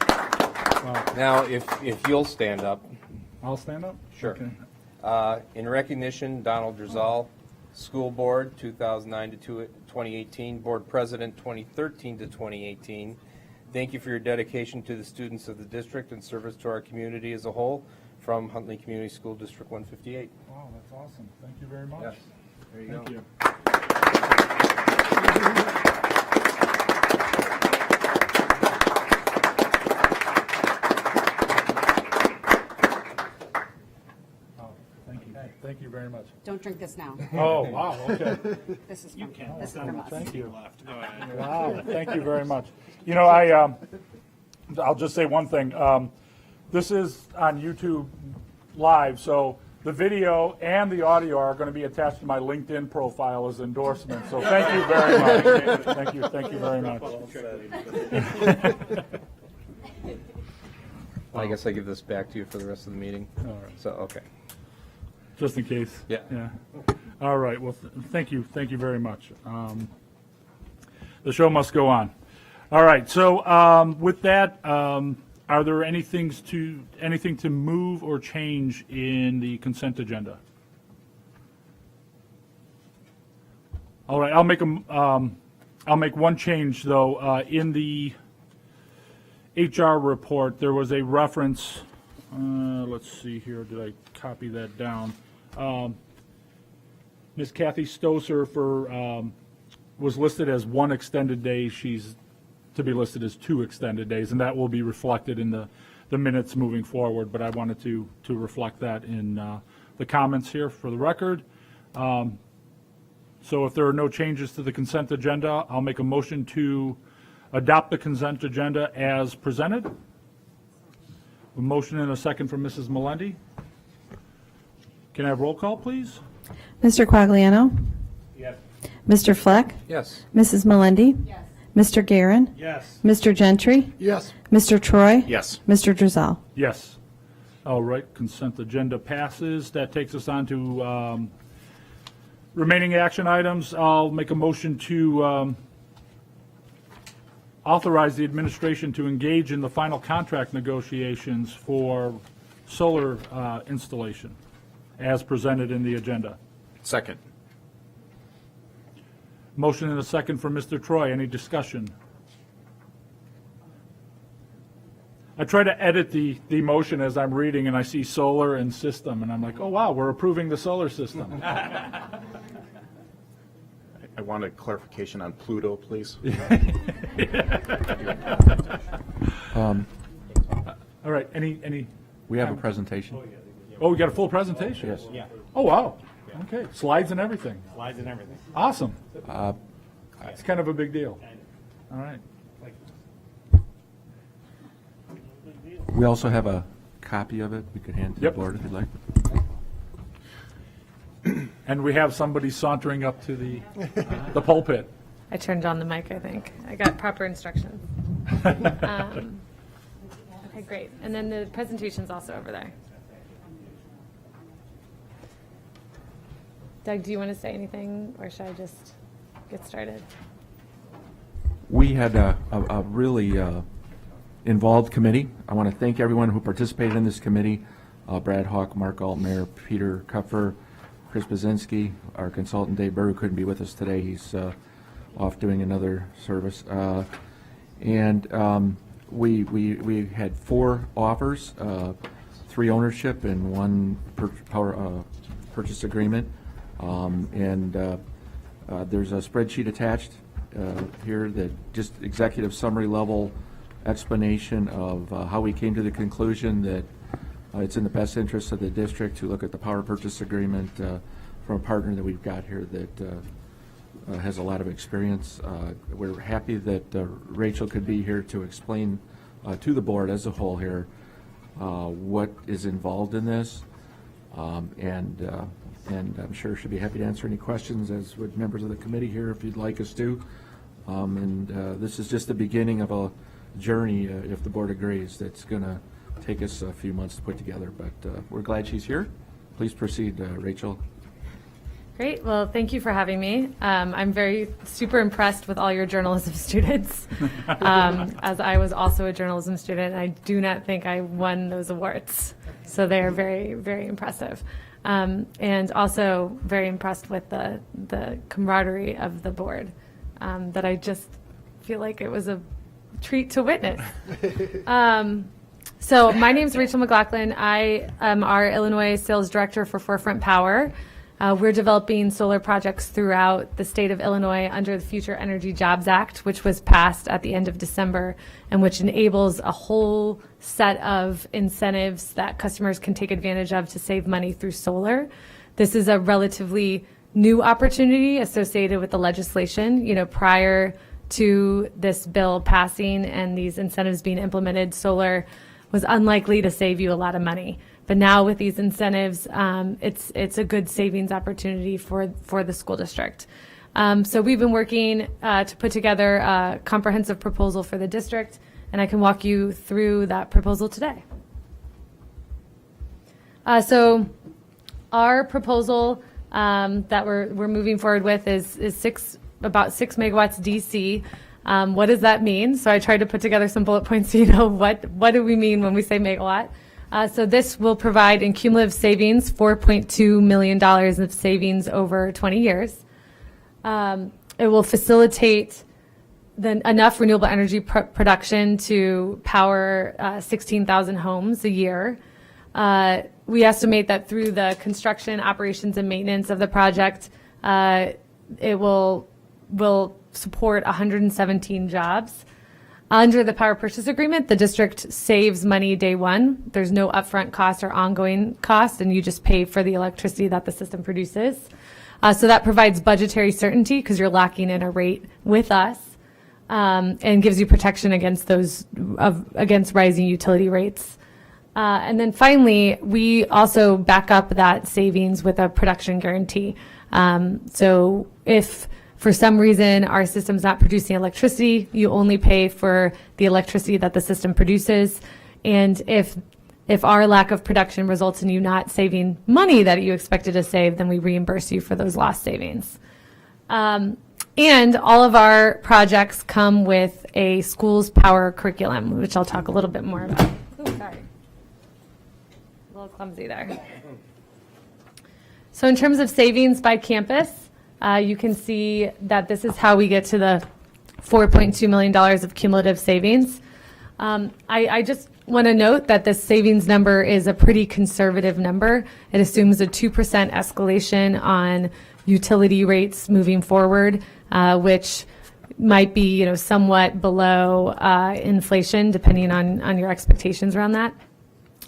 Wow. Now, if you'll stand up. I'll stand up? Sure. Okay. In recognition, Donald Drizal, School Board, 2009 to 2018, Board President, 2013 to 2018. Thank you for your dedication to the students of the district and service to our community as a whole. From Huntley Community School District 158. Wow, that's awesome. Thank you very much. Yes. There you Thank go. you. Thank you very much. Don't drink this now. Oh, wow, okay. This is from, this is from us. Thank you. Wow, thank you very much. I'll just say one thing. This is on YouTube Live, so the video and the audio are going to be attached to my LinkedIn profile as endorsements. So thank you very much. Thank you very much. I guess I give this back to you for the rest of the meeting. All right. So, okay. Just in case. Yeah. All right. Well, thank you very much. The show must go on. All right. So with that, Are there anything to move or change in the consent agenda? All right, I'll make one change, though. In the HR report, there was a reference, let's see here, did I copy that down? Ms. Kathy Stoser was listed as 1 extended day. She's to be listed as 2 extended days, and that will be reflected in the minutes moving forward, but I wanted to reflect that in the comments here for the record. So if there are no changes to the consent agenda, I'll make a motion to adopt the consent agenda as presented. A motion and a second from Mrs. Melendi. Can I have roll call, please? Mr. Quagliano? Yes. Mr. Fleck? Yes. Mrs. Melendi? Yes. Mr. Guerin? Yes. Mr. Gentry? Yes. Mr. Troy? Yes. Mr. Drizel? Yes. All right, consent agenda passes. That takes us on to remaining action items. I'll make a motion to authorize the administration to engage in the final contract negotiations for solar installation as presented in the agenda. Second. Motion and a second from Mr. Troy. Any discussion? I try to edit the motion as I'm reading, and I see solar and system, and I'm like, oh, wow, we're approving the solar system. I want a clarification on Pluto, please. All right, any? We have a presentation. Oh, we got a full presentation? Yes. Yeah. Oh, wow. Okay, slides and everything. Slides and everything. Awesome. It's kind of a big deal. All right. We also have a copy of it. We could hand to the Yep. board if you'd like. And we have somebody sauntering up to the pulpit. I turned on the mic, I think. I got proper instructions. Okay, great. And then the presentation's also over there. Doug, do you want to say anything, or should I just get started? We had a really involved committee. I want to thank everyone who participated in this committee. Brad Hawk, Mark Altmaier, Peter Kupfer, Chris Bazinski, our consultant Dave Burr, who couldn't be with us today. He's off doing another service. We had 4 offers, 3 ownership and 1 purchase agreement. There's a spreadsheet attached here that just executive summary level explanation of how we came to the conclusion that it's in the best interest of the district to look at the power purchase agreement from a partner that we've got here that has a lot of experience. We're happy that Rachel could be here to explain to the board as a whole here what is involved in this. And I'm sure she'll be happy to answer any questions, as would members of the committee here if you'd like us to. This is just the beginning of a journey, if the board agrees, that's going to take us a few months to put together. But we're glad she's here. Please proceed, Rachel. Great. Well, thank you for having me. I'm super impressed with all your journalism students, as I was also a journalism student. I do not think I won those awards. So they are very, very impressive. And also very impressed with the camaraderie of the board, that I just feel like it was a treat to witness. So my name is Rachel McLaughlin. I am our Illinois Sales Director for Forefront Power. We're developing solar projects throughout the state of Illinois under the Future Energy Jobs Act, which was passed at the end of December, and which enables a whole set of incentives that customers can take advantage of to save money through solar. This is a relatively new opportunity associated with the legislation. Prior to this bill passing and these incentives being implemented, solar was unlikely to save you a lot of money. But now with these incentives, it's a good savings opportunity for the school district. So we've been working to put together a comprehensive proposal for the district, and I can walk you through that proposal today. So our proposal that we're moving forward with is about 6 megawatts DC. What does that mean? So I tried to put together some bullet points so you know what do we mean when we say megawatt. So this will provide in cumulative savings $4.2 million of savings over 20 years. It will facilitate enough renewable energy production to power 16,000 homes a year. We estimate that through the construction, operations, and maintenance of the project, it will support 117 jobs. Under the power purchase agreement, the district saves money day one. There's no upfront cost or ongoing cost, and you just pay for the electricity that the system produces. So that provides budgetary certainty because you're locking in a rate with us, and gives you protection against against rising utility rates. And then finally, we also back up that savings with a production guarantee. So if for some reason our system's not producing electricity, you only pay for the electricity that the system produces. And if our lack of production results in you not saving money that you expected to save, then we reimburse you for those lost savings. And all of our projects come with a school's power curriculum, which I'll talk a little bit more about. Ooh, sorry. A little clumsy there. So in terms of savings by campus, you can see that this is how we get to the $4.2 million of cumulative savings. I just want to note that this savings number is a pretty conservative number. It assumes a 2% escalation on utility rates moving forward, which might be, somewhat below inflation, depending on your expectations around that.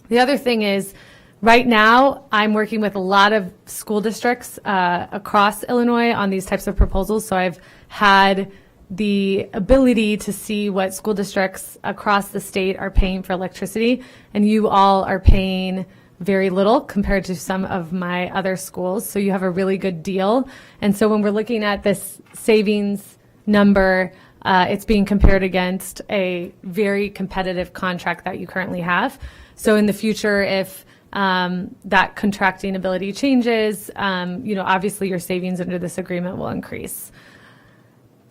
The other thing is, right now, I'm working with a lot of school districts across Illinois on these types of proposals. So I've had the ability to see what school districts across the state are paying for electricity, and you all are paying very little compared to some of my other schools. So you have a really good deal. And so when we're looking at this savings number, it's being compared against a very competitive contract that you currently have. So in the future, if that contracting ability changes, obviously your savings under this agreement will increase.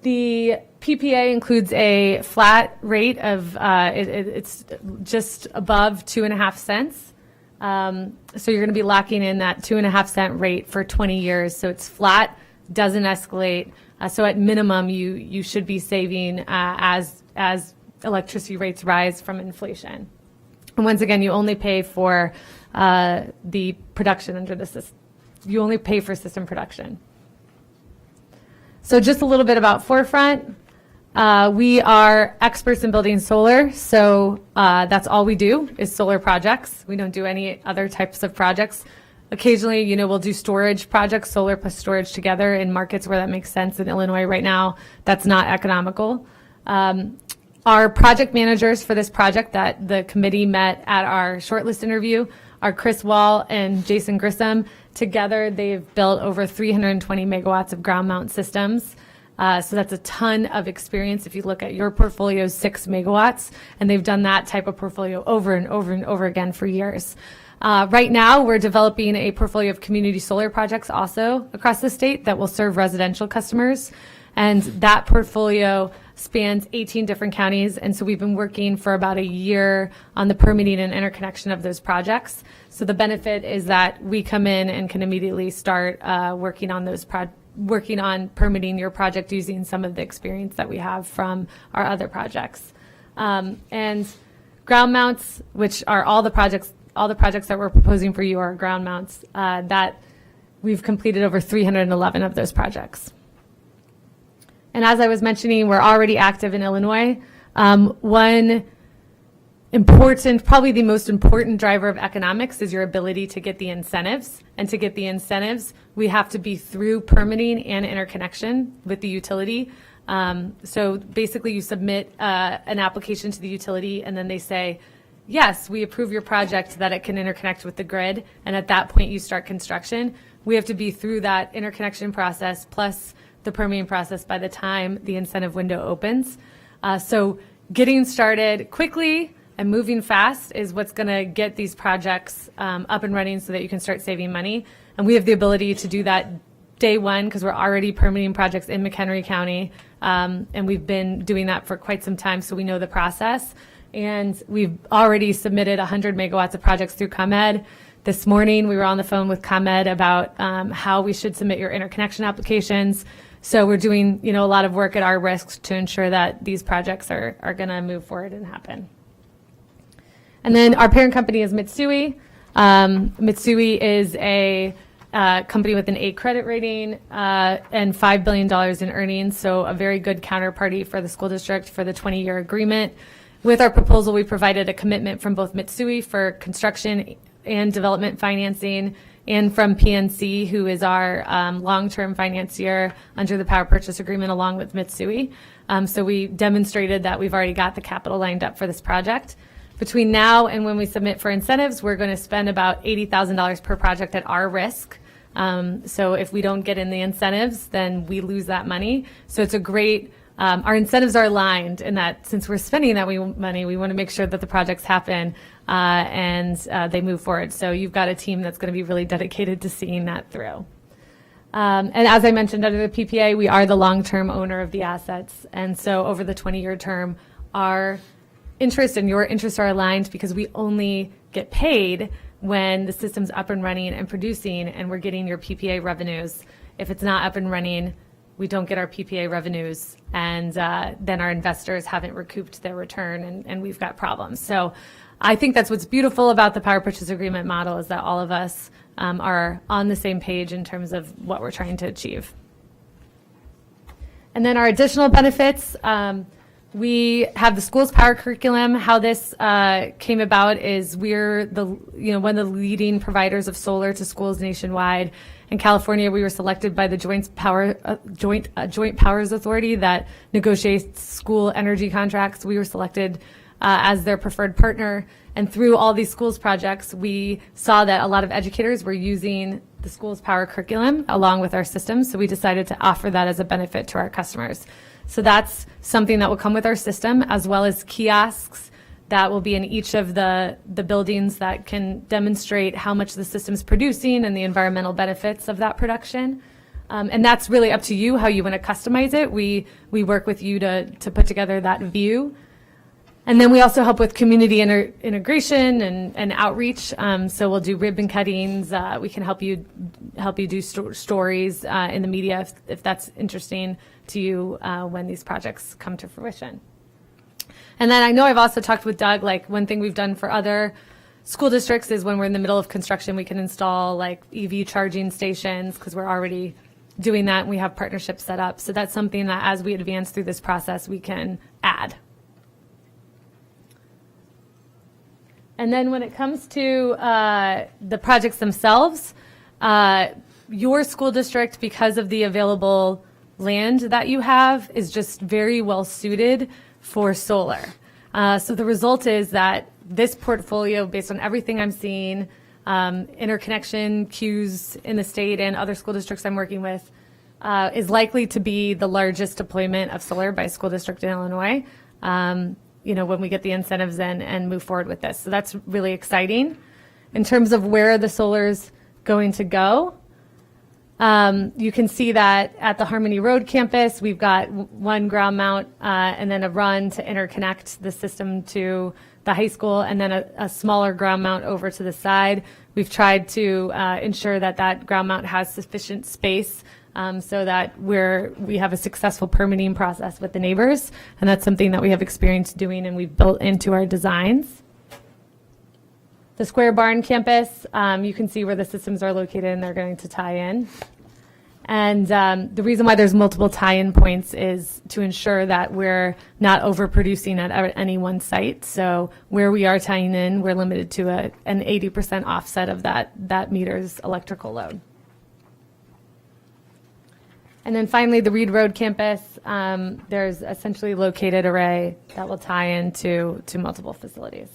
The PPA includes a flat rate of, it's just above 2.5 cents. So you're going to be locking in that 2.5 cent rate for 20 years. So it's flat, doesn't escalate. So at minimum, you should be saving as electricity rates rise from inflation. And once again, you only pay for the production under the system. You only pay for system production. So just a little bit about Forefront. We are experts in building solar, so that's all we do is solar projects. We don't do any other types of projects. Occasionally, we'll do storage projects, solar plus storage together in markets where that makes sense. In Illinois right now, that's not economical. Our project managers for this project that the committee met at our shortlist interview are Chris Wall and Jason Grissom. Together, they've built over 320 megawatts of ground mount systems. So that's a ton of experience if you look at your portfolio's 6 megawatts, and they've done that type of portfolio over and over and over again for years. Right now, we're developing a portfolio of community solar projects also across the state that will serve residential customers. And that portfolio spans 18 different counties. And so we've been working for about a year on the permitting and interconnection of those projects. So the benefit is that we come in and can immediately start working on those working on permitting your project using some of the experience that we have from our other projects. And ground mounts, which are all the projects that we're proposing for you are ground mounts, that we've completed over 311 of those projects. And as I was mentioning, we're already active in Illinois. One important, probably the most important driver of economics is your ability to get the incentives. And to get the incentives, we have to be through permitting and interconnection with the utility. So basically you submit an application to the utility and then they say, yes, we approve your project so that it can interconnect with the grid. And at that point you start construction. We have to be through that interconnection process plus the permitting process by the time the incentive window opens. So getting started quickly and moving fast is what's going to get these projects up and running so that you can start saving money. And we have the ability to do that day one, because we're already permitting projects in McHenry County, and we've been doing that for quite some time, so we know the process. And we've already submitted 100 megawatts of projects through ComEd. This morning, we were on the phone with ComEd about how we should submit your interconnection applications. So we're doing, a lot of work at our risk to ensure that these projects are going to move forward and happen. And then our parent company is Mitsui. Mitsui is a company with an A credit rating and $5 billion in earnings, so a very good counterparty for the school district for the 20-year agreement. With our proposal, we provided a commitment from both Mitsui for construction and development financing, and from PNC, who is our long-term financier under the power purchase agreement along with Mitsui. So we demonstrated that we've already got the capital lined up for this project. Between now and when we submit for incentives, we're going to spend about $80,000 per project at our risk. So if we don't get in the incentives, then we lose that money. So it's a great, our incentives are aligned in that since we're spending that money, we want to make sure that the projects happen and they move forward. So you've got a team that's going to be really dedicated to seeing that through. And as I mentioned, under the PPA, we are the long-term owner of the assets. And so over the 20-year term, our interest and your interests are aligned because we only get paid when the system's up and running and producing and we're getting your PPA revenues. If it's not up and running, we don't get our PPA revenues, and then our investors haven't recouped their return, and we've got problems. So I think that's what's beautiful about the power purchase agreement model is that all of us are on the same page in terms of what we're trying to achieve. And then our additional benefits, we have the school's power curriculum. How this came about is we're one of the leading providers of solar to schools nationwide. In California, we were selected by the Joint Powers Authority that negotiates school energy contracts. We were selected as their preferred partner. And through all these schools projects, we saw that a lot of educators were using the school's power curriculum along with our systems. So we decided to offer that as a benefit to our customers. So that's something that will come with our system, as well as kiosks that will be in each of the buildings that can demonstrate how much the system's producing and the environmental benefits of that production. And that's really up to you how you want to customize it. We work with you to put together that view. And then we also help with community integration and outreach. So we'll do ribbon cuttings. We can help you do stories in the media if that's interesting to you when these projects come to fruition. And then I know I've also talked with Doug, like one thing we've done for other school districts is when we're in the middle of construction, we can install like EV charging stations because we're already doing that and we have partnerships set up. So that's something that as we advance through this process, we can add. And then when it comes to the projects themselves, your school district, because of the available land that you have, is just very well suited for solar. So the result is that this portfolio, based on everything I'm seeing, interconnection queues in the state and other school districts I'm working with, is likely to be the largest deployment of solar by a school district in Illinois. When we get the incentives in and move forward with this. So that's really exciting. In terms of where the solar's going to go, you can see that at the Harmony Road campus, we've got one ground mount and then a run to interconnect the system to the high school, and then a smaller ground mount over to the side. We've tried to ensure that that ground mount has sufficient space so that we have a successful permitting process with the neighbors, and that's something that we have experience doing and we've built into our designs. The Square Barn campus, you can see where the systems are located and they're going to tie in. And the reason why there's multiple tie-in points is to ensure that we're not overproducing at any one site. So where we are tying in, we're limited to an 80% offset of that meter's electrical load. And then finally, the Reed Road campus, there's a centrally located array that will tie into multiple facilities.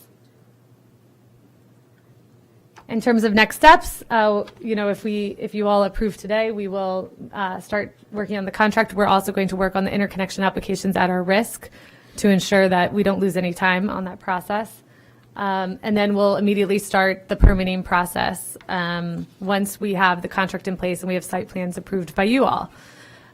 In terms of next steps, if you all approve today, we will start working on the contract. We're also going to work on the interconnection applications at our risk to ensure that we don't lose any time on that process. And then we'll immediately start the permitting process once we have the contract in place and we have site plans approved by you all.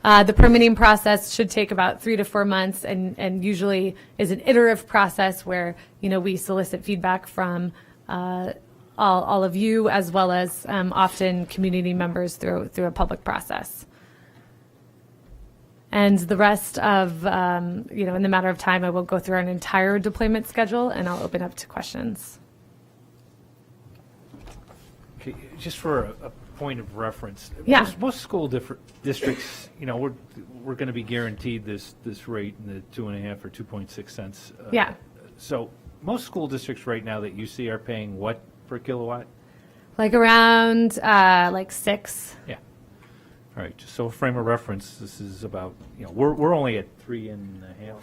The permitting process should take about 3 to 4 months and usually is an iterative process where, we solicit feedback from all of you as well as often community members through a public process. And the rest of, in the matter of time, I will go through an entire deployment schedule and I'll open up to questions. Okay, just for a point of reference. Yeah. Most school districts, we're going to be guaranteed this rate in the 2.5 or 2.6 cents. Yeah. So most school districts right now that you see are paying what per kilowatt? Like around 6. Yeah. All right, just so a frame of reference, this is about, we're only at 3.5.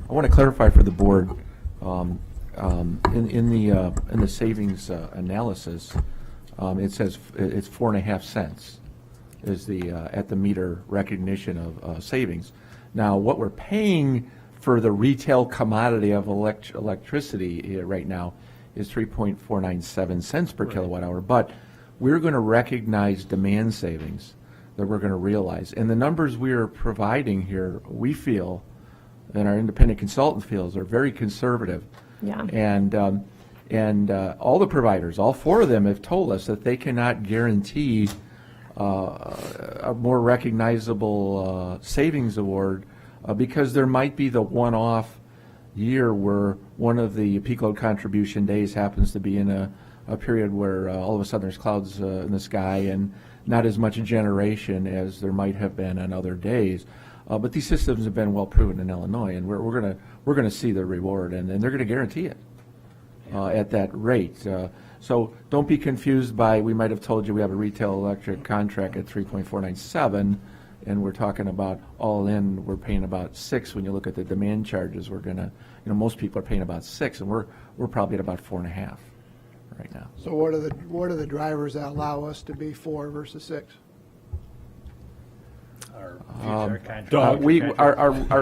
I want to clarify for the board, in the savings analysis, it says it's 4.5 cents is the at the meter recognition of savings. Now, what we're paying for the retail commodity of electricity right now is 3.497 cents per kilowatt hour, but we're going to recognize demand savings that we're going to realize. And the numbers we are providing here, we feel, and our independent consultant feels, are very conservative. Yeah. And all the providers, all 4 of them, have told us that they cannot guarantee a more recognizable savings award because there might be the one-off year where one of the peak load contribution days happens to be in a period where all of a sudden there's clouds in the sky and not as much generation as there might have been on other days. But these systems have been well proven in Illinois, and we're gonna see the reward, and they're gonna guarantee it at that rate. So don't be confused by, we might have told you we have a retail electric contract at 3.497, and we're talking about all in, we're paying about 6. When you look at the demand charges, we're gonna, most people are paying about 6, and we're probably at about 4.5 right now. So what are the drivers that allow us to be 4 versus 6? Our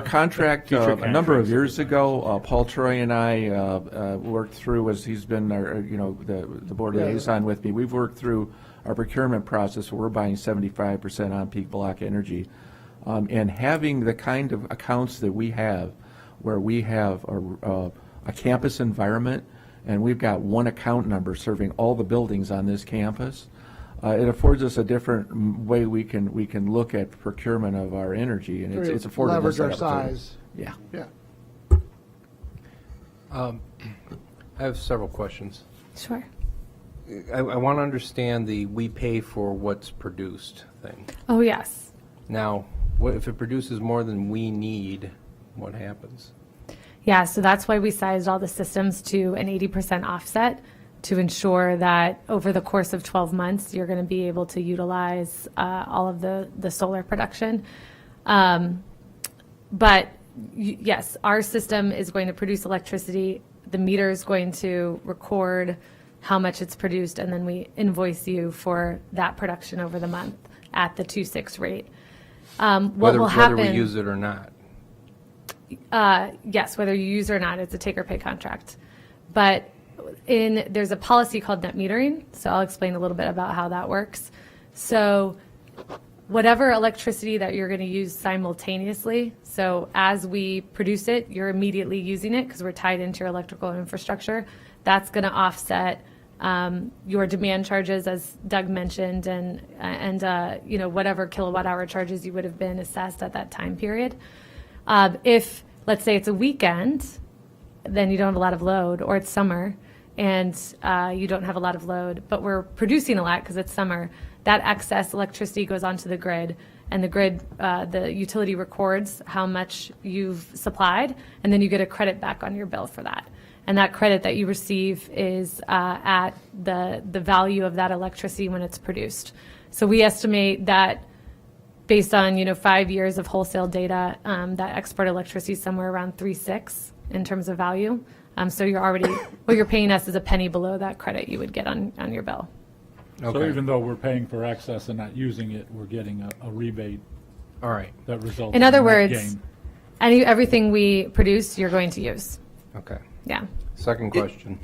contract a number of years ago, Paul Troy and I worked through, as he's been our, the board liaison with me. We've worked through our procurement process where we're buying 75% on-peak block energy, and having the kind of accounts that we have, where we have a campus environment, and we've got one account number serving all the buildings on this campus. It affords us a different way we can look at procurement of our energy, and it's afforded us leverage that our opportunity. size. Yeah. I have several questions. Sure. I want to understand the we pay for what's produced thing. Oh, yes. Now, what if it produces more than we need, what happens? Yeah, so that's why we sized all the systems to an 80% offset to ensure that over the course of 12 months, you're going to be able to utilize all of the solar production. But yes, our system is going to produce electricity. The meter is going to record how much it's produced, and then we invoice you for that production over the month at the 2.6 rate. What will happen? Whether we use it or not. Yes, whether you use it or not, it's a take or pay contract. But there's a policy called net metering, so I'll explain a little bit about how that works. So whatever electricity that you're going to use simultaneously, so as we produce it, you're immediately using it because we're tied into your electrical infrastructure. That's going to offset your demand charges, as Doug mentioned, and whatever kilowatt hour charges you would have been assessed at that time period. If, let's say, it's a weekend, then you don't have a lot of load, or it's summer, and you don't have a lot of load, but we're producing a lot because it's summer, that excess electricity goes onto the grid, and the grid, the utility records how much you've supplied, and then you get a credit back on your bill for that. And that credit that you receive is at the value of that electricity when it's produced. So we estimate that based on 5 years of wholesale data, that export electricity is somewhere around 3.6 in terms of value. So you're already, what you're paying us is a penny below that credit you would get on your bill. Okay. So even though we're paying for access and not using it, we're getting a rebate. All right. That results in other net words, gain. everything we produce, you're going to use. Okay. Yeah. Second question.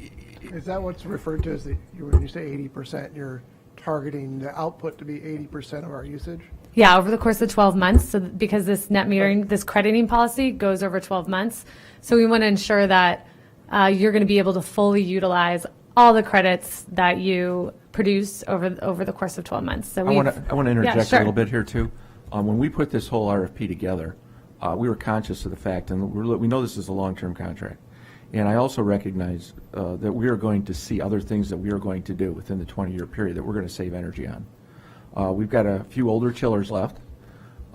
Is that what's referred to as when you say 80%, you're targeting the output to be 80% of our usage? Yeah, over the course of 12 months, so because this net metering, this crediting policy goes over 12 months. So we want to ensure that you're going to be able to fully utilize all the credits that you produce over the course of 12 months. So I want to interject Yeah, sure. a little bit here too. When we put this whole RFP together, we were conscious of the fact, and we know this is a long-term contract. And I also recognize that we are going to see other things that we are going to do within the 20-year period that we're going to save energy on. We've got a few older chillers left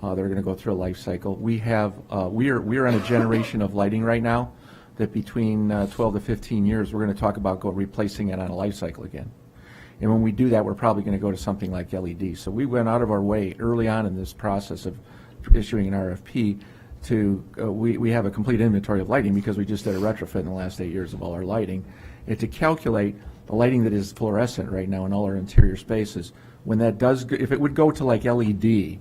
that are going to go through a life cycle. We are on a generation of lighting right now that between 12 to 15 years we're going to talk about replacing it on a life cycle again. And when we do that, we're probably going to go to something like LED. So we went out of our way early on in this process of issuing an RFP to, we have a complete inventory of lighting because we just did a retrofit in the last 8 years of all our lighting, and to calculate the lighting that is fluorescent right now in all our interior spaces. When that does, if it would go to like LED,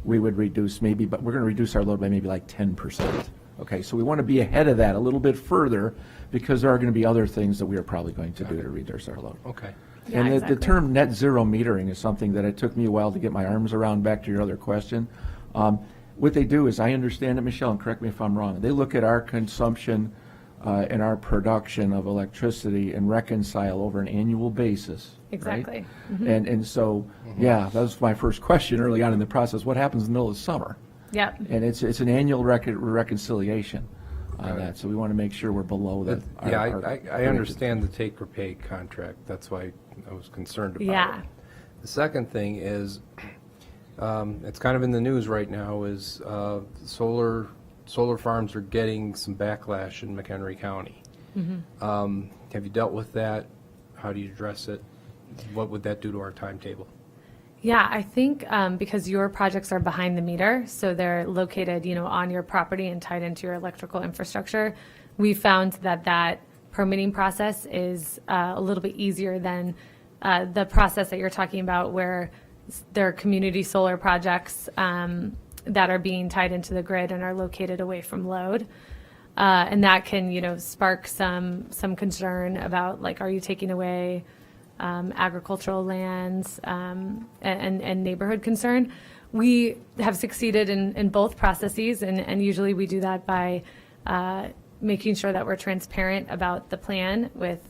we would reduce maybe, but we're going to reduce our load by maybe like 10%. Okay, so we want to be ahead of that a little bit further because there are going to be other things that we are probably going to do to reduce our load. Okay. Yeah, And exactly. the term net zero metering is something that it took me a while to get my arms around, back to your other question. What they do is, I understand it, Michelle, and correct me if I'm wrong, they look at our consumption and our production of electricity and reconcile over an annual basis. Exactly. Right? And so, yeah, that was my first question early on in the process. What happens in the middle of the summer? Yep. And it's an annual reconciliation on that, so we want to make sure we're below that. Yeah, I understand the take or pay contract. That's why I was concerned about Yeah. it. The second thing is, it's kind of in the news right now, is solar farms are getting some backlash in McHenry County. Have you dealt with that? How do you address it? What would that do to our timetable? Yeah, I think because your projects are behind the meter, so they're located, on your property and tied into your electrical infrastructure, we found that permitting process is a little bit easier than the process that you're talking about, where there are community solar projects that are being tied into the grid and are located away from load. And that can, spark some concern about, like, are you taking away agricultural lands and neighborhood concern. We have succeeded in both processes, and usually we do that by making sure that we're transparent about the plan with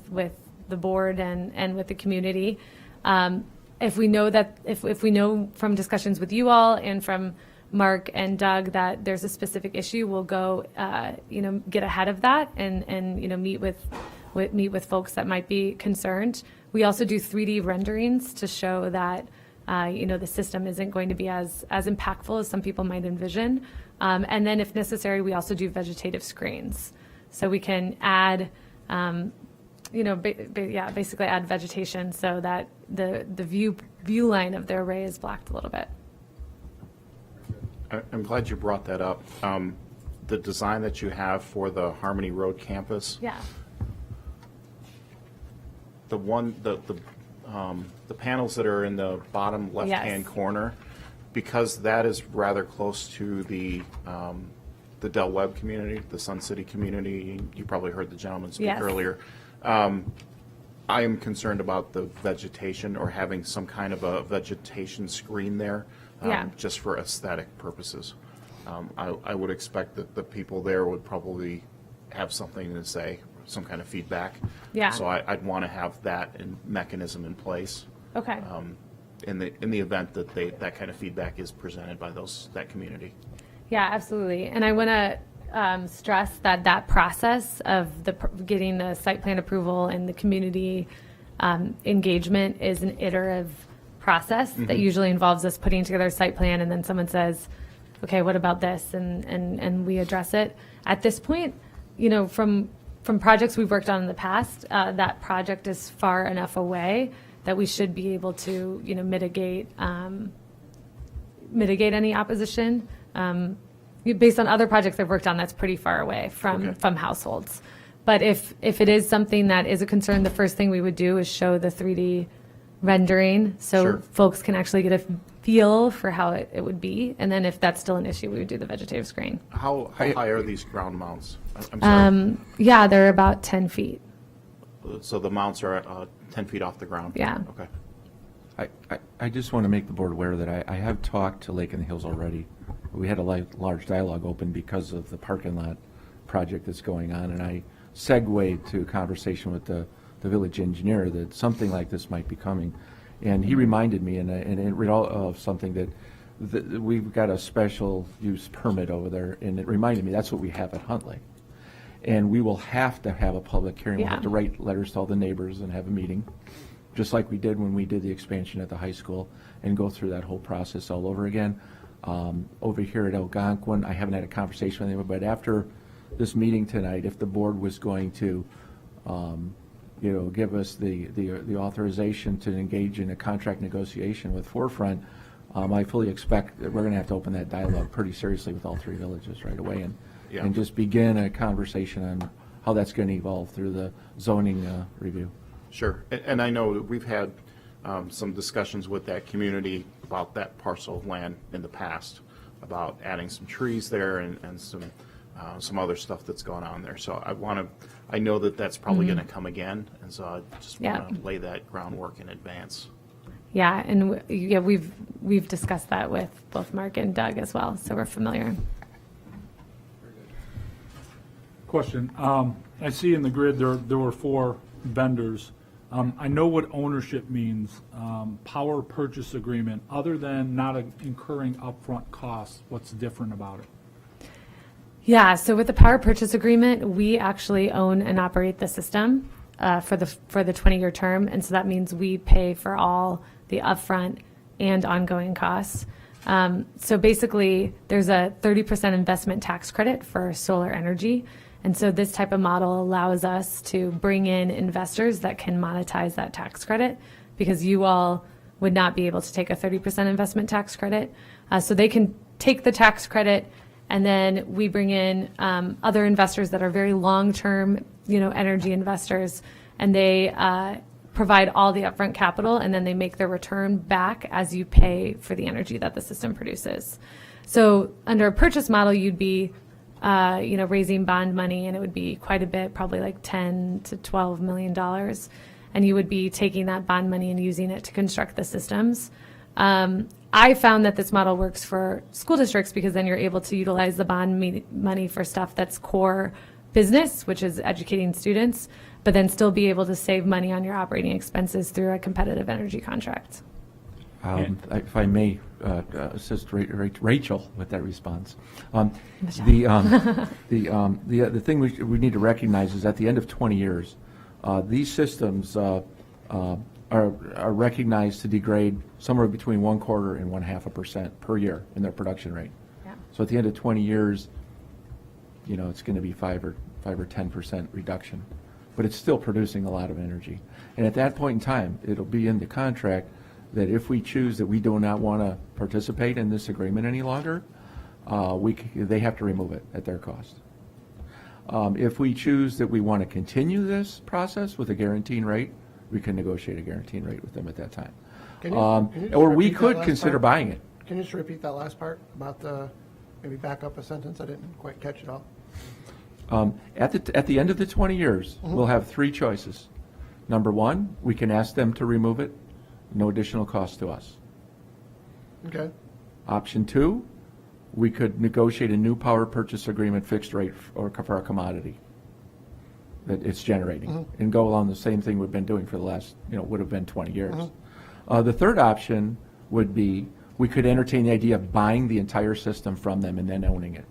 the board and with the community. If we know that, if we know from discussions with you all and from Mark and Doug that there's a specific issue, we'll go, get ahead of that and meet with folks that might be concerned. We also do 3D renderings to show that, the system isn't going to be as impactful as some people might envision. And then if necessary, we also do vegetative screens. So we can add, basically add vegetation so that the view line of the array is blocked a little bit. I'm glad you brought that up. The design that you have for the Harmony Road campus, Yeah. the panels that are in the bottom left-hand corner, because that is rather close to the Del Webb community, the Sun City community. You probably heard the gentleman speak earlier. I am concerned about the vegetation, or having some kind of a vegetation screen there, just for aesthetic purposes. I would expect that the people there would probably have something to say, some kind of feedback. Yeah. So I'd want to have that mechanism in place. Okay. In the event that that kind of feedback is presented by that community. Yeah, absolutely. And I want to stress that process of getting the site plan approval and the community engagement is an iterative process that usually involves us putting together a site plan, and then someone says, okay, what about this? And we address it. At this point, from projects we've worked on in the past, that project is far enough away that we should be able to, mitigate any opposition. Based on other projects I've worked on, that's pretty far away from households. But if it is something that is a concern, the first thing we would do is show the 3D rendering, so Sure. folks can actually get a feel for how it would be. And then if that's still an issue, we would do the vegetative screen. How high are these ground mounts? I'm sorry. Yeah, they're about 10 feet. So the mounts are 10 feet off the ground? Yeah. Okay. I just want to make the board aware that I have talked to Lake in the Hills already. We had a large dialogue open because of the parking lot project that's going on, and I segued to a conversation with the village engineer that something like this might be coming. And he reminded me, and it read of something that we've got a special use permit over there, and it reminded me that's what we have at Huntley. And we will have to have a public hearing. We'll have to write letters to all the neighbors and have a meeting, just like we did when we did the expansion at the high school, and go through that whole process all over again. Over here at Algonquin, I haven't had a conversation with anyone, but after this meeting tonight, if the board was going to, give us the authorization to engage in a contract negotiation with Forefront, I fully expect that we're going to have to open that dialogue pretty seriously with all three villages right away, and just begin a conversation on how that's going to evolve through the zoning review. Sure. And I know that we've had some discussions with that community about that parcel of land in the past, about adding some trees there and some other stuff that's going on there. So I know that that's probably going to come again, and so I just want to lay that groundwork in advance. Yeah, and we've discussed that with both Mark and Doug as well, so we're familiar. Question. I see in the grid there were 4 vendors. I know what ownership means, power purchase agreement, other than not incurring upfront costs, what's different about it? Yeah, so with the power purchase agreement, we actually own and operate the system for the 20-year term, and so that means we pay for all the upfront and ongoing costs. So basically, there's a 30% investment tax credit for solar energy. And so this type of model allows us to bring in investors that can monetize that tax credit, because you all would not be able to take a 30% investment tax credit. So they can take the tax credit, and then we bring in other investors that are very long-term, energy investors, and they provide all the upfront capital, and then they make their return back as you pay for the energy that the system produces. So under a purchase model, you'd be raising bond money, and it would be quite a bit, probably like $10 to $12 million. And you would be taking that bond money and using it to construct the systems. I found that this model works for school districts, because then you're able to utilize the bond money for stuff that's core business, which is educating students, but then still be able to save money on your operating expenses through a competitive energy contract. If I may assist Rachel with that response. The thing we need to recognize is at the end of 20 years, these systems are recognized to degrade somewhere between 1/4 and 0.5% per year in their production rate. Yeah. So at the end of 20 years, it's going to be 5 or 10% reduction, but it's still producing a lot of energy. And at that point in time, it'll be in the contract that if we choose that we do not want to participate in this agreement any longer, they have to remove it at their cost. If we choose that we want to continue this process with a guaranteed rate, we can negotiate a guaranteed rate with them at that time. Can you just Or we repeat that could last consider part? buying it. Can you just repeat that last part about maybe back up a sentence? I didn't quite catch it all. At the end of the 20 years, we'll have 3 choices. Number 1, we can ask them to remove it, no additional cost to us. Okay. Option 2, we could negotiate a new power purchase agreement fixed rate for a commodity that it's generating, and go along the same thing we've been doing for the last, would have been 20 years. The third option would be we could entertain the idea of buying the entire system from them and then owning it.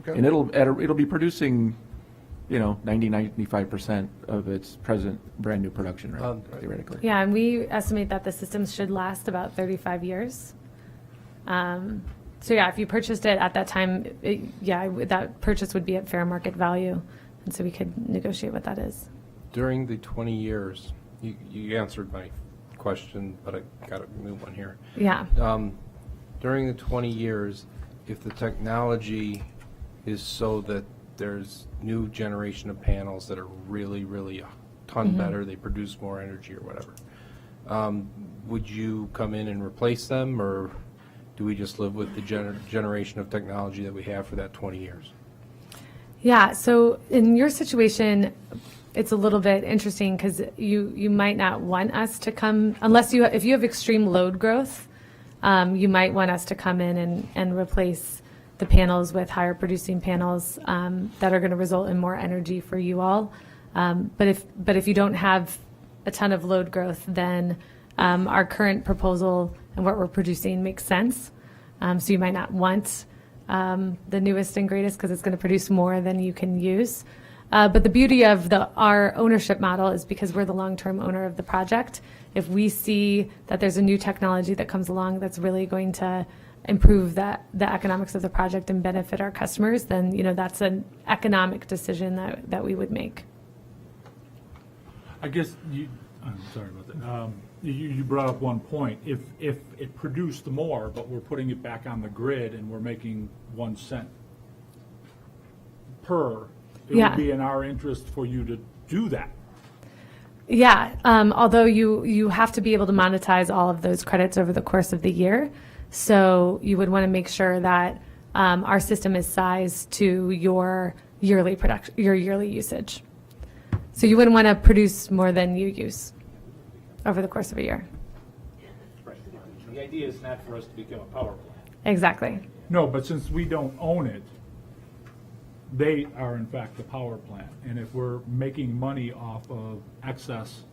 Okay. And it'll be producing, 95% of its present brand new production rate, theoretically. Yeah, and we estimate that the systems should last about 35 years. So yeah, if you purchased it at that time, that purchase would be at fair market value, and so we could negotiate what that is. During the 20 years, you answered my question, but I got a new one here. Yeah. During the 20 years, if the technology is so that there's new generation of panels that are really, really a ton better, they produce more energy or whatever, would you come in and replace them, or do we just live with the generation of technology that we have for that 20 years? Yeah, so in your situation, it's a little bit interesting because you might not want us to come, unless if you have extreme load growth, you might want us to come in and replace the panels with higher producing panels that are going to result in more energy for you all. But if you don't have a ton of load growth, then our current proposal and what we're producing makes sense. So you might not want the newest and greatest because it's going to produce more than you can use. But the beauty of our ownership model is because we're the long-term owner of the project. If we see that there's a new technology that comes along that's really going to improve the economics of the project and benefit our customers, then that's an economic decision that we would make. I guess I'm sorry about that. You brought up one point. If it produced more, but we're putting it back on the grid and we're making 1 cent per, it would be in our interest for you to do that. Yeah, although you have to be able to monetize all of those credits over the course of the year. So you would want to make sure that our system is sized to your yearly production, your yearly usage. So you wouldn't want to produce more than you use over the course of a year. Right. The idea is not for us to become a power plant. Exactly. No, but since we don't own it, they are in fact the power plant. And if we're making money off of excess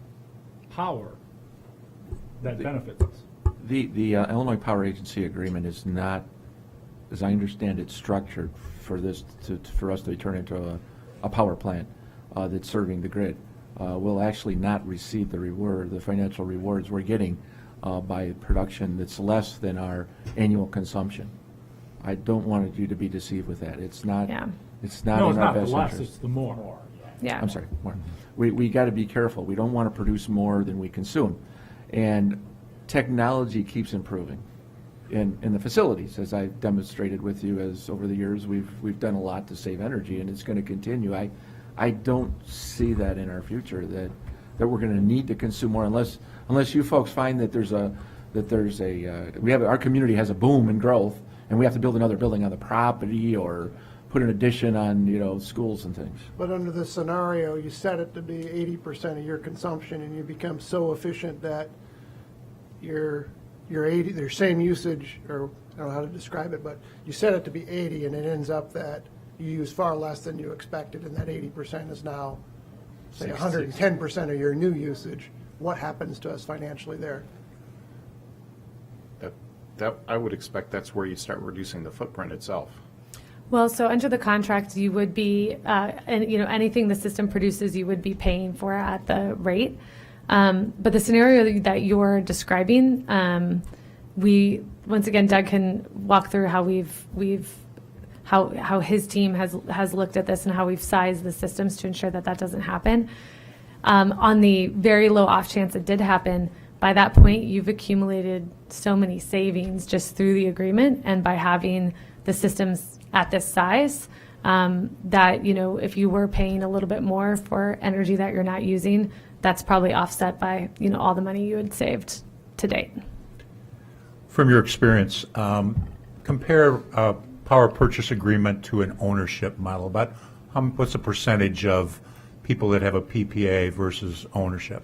power, that benefits us. The Illinois Power Agency agreement is not, as I understand it, structured for for us to turn into a power plant that's serving the grid. We'll actually not receive the financial rewards we're getting by production that's less than our annual consumption. I don't want you to be deceived with that. It's not. Yeah. It's not No, in it's our not the best less, interest. it's the more. Yeah. I'm sorry, more. We got to be careful. We don't want to produce more than we consume. And technology keeps improving in the facilities, as I've demonstrated with you as over the years, we've done a lot to save energy, and it's going to continue. I don't see that in our future, that we're going to need to consume more unless you folks find that our community has a boom in growth, and we have to build another building on the property or put an addition on, schools and things. But under this scenario, you set it to be 80% of your consumption, and you become so efficient that your same usage, or I don't know how to describe it, but you set it to be 80, and it ends up that you use far less than you expected, and that 80% is now, say, 110% of your new usage. What happens to us financially there? That I would expect that's where you start reducing the footprint itself. Well, so under the contract, you would be, anything the system produces, you would be paying for at the rate. But the scenario that you're describing, once again, Doug can walk through how how his team has looked at this and how we've sized the systems to ensure that doesn't happen. On the very low off chance it did happen, by that point, you've accumulated so many savings just through the agreement and by having the systems at this size, that, if you were paying a little bit more for energy that you're not using, that's probably offset by, all the money you had saved to date. From your experience, compare a power purchase agreement to an ownership model. What's the percentage of people that have a PPA versus ownership?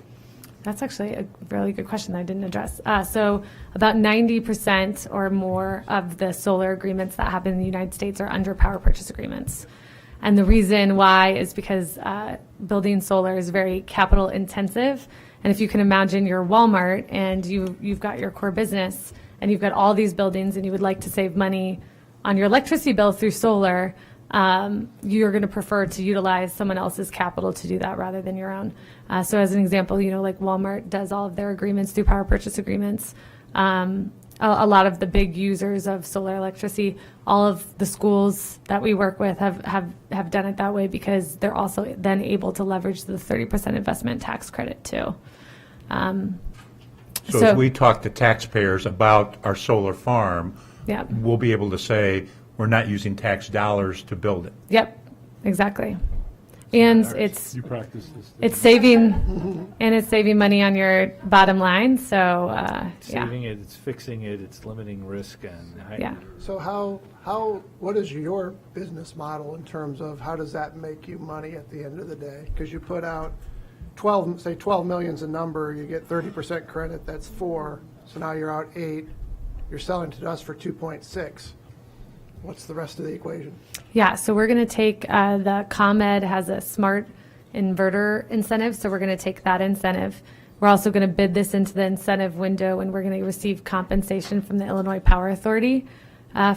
That's actually a really good question I didn't address. So about 90% or more of the solar agreements that happen in the United States are under power purchase agreements. And the reason why is because building solar is very capital intensive. And if you can imagine you're Walmart and you've got your core business and you've got all these buildings and you would like to save money on your electricity bill through solar, you're going to prefer to utilize someone else's capital to do that rather than your own. So as an example, like Walmart does all of their agreements through power purchase agreements. A lot of the big users of solar electricity, all of the schools that we work with have done it that way because they're also then able to leverage the 30% investment tax credit too. So as we talk to taxpayers about our solar farm, we'll be able to say, we're not using tax dollars to build it. Yep, exactly. And it's You practice this. it's saving and it's saving money on your bottom line. So yeah. Saving it, it's fixing it, it's limiting risk, and Yeah. So what is your business model in terms of how does that make you money at the end of the day? Because you put out 12 million's a number, you get 30% credit, that's 4. So now you're out 8. You're selling to us for 2.6. What's the rest of the equation? Yeah, so we're going to take the ComEd has a smart inverter incentive, so we're going to take that incentive. We're also going to bid this into the incentive window, and we're going to receive compensation from the Illinois Power Authority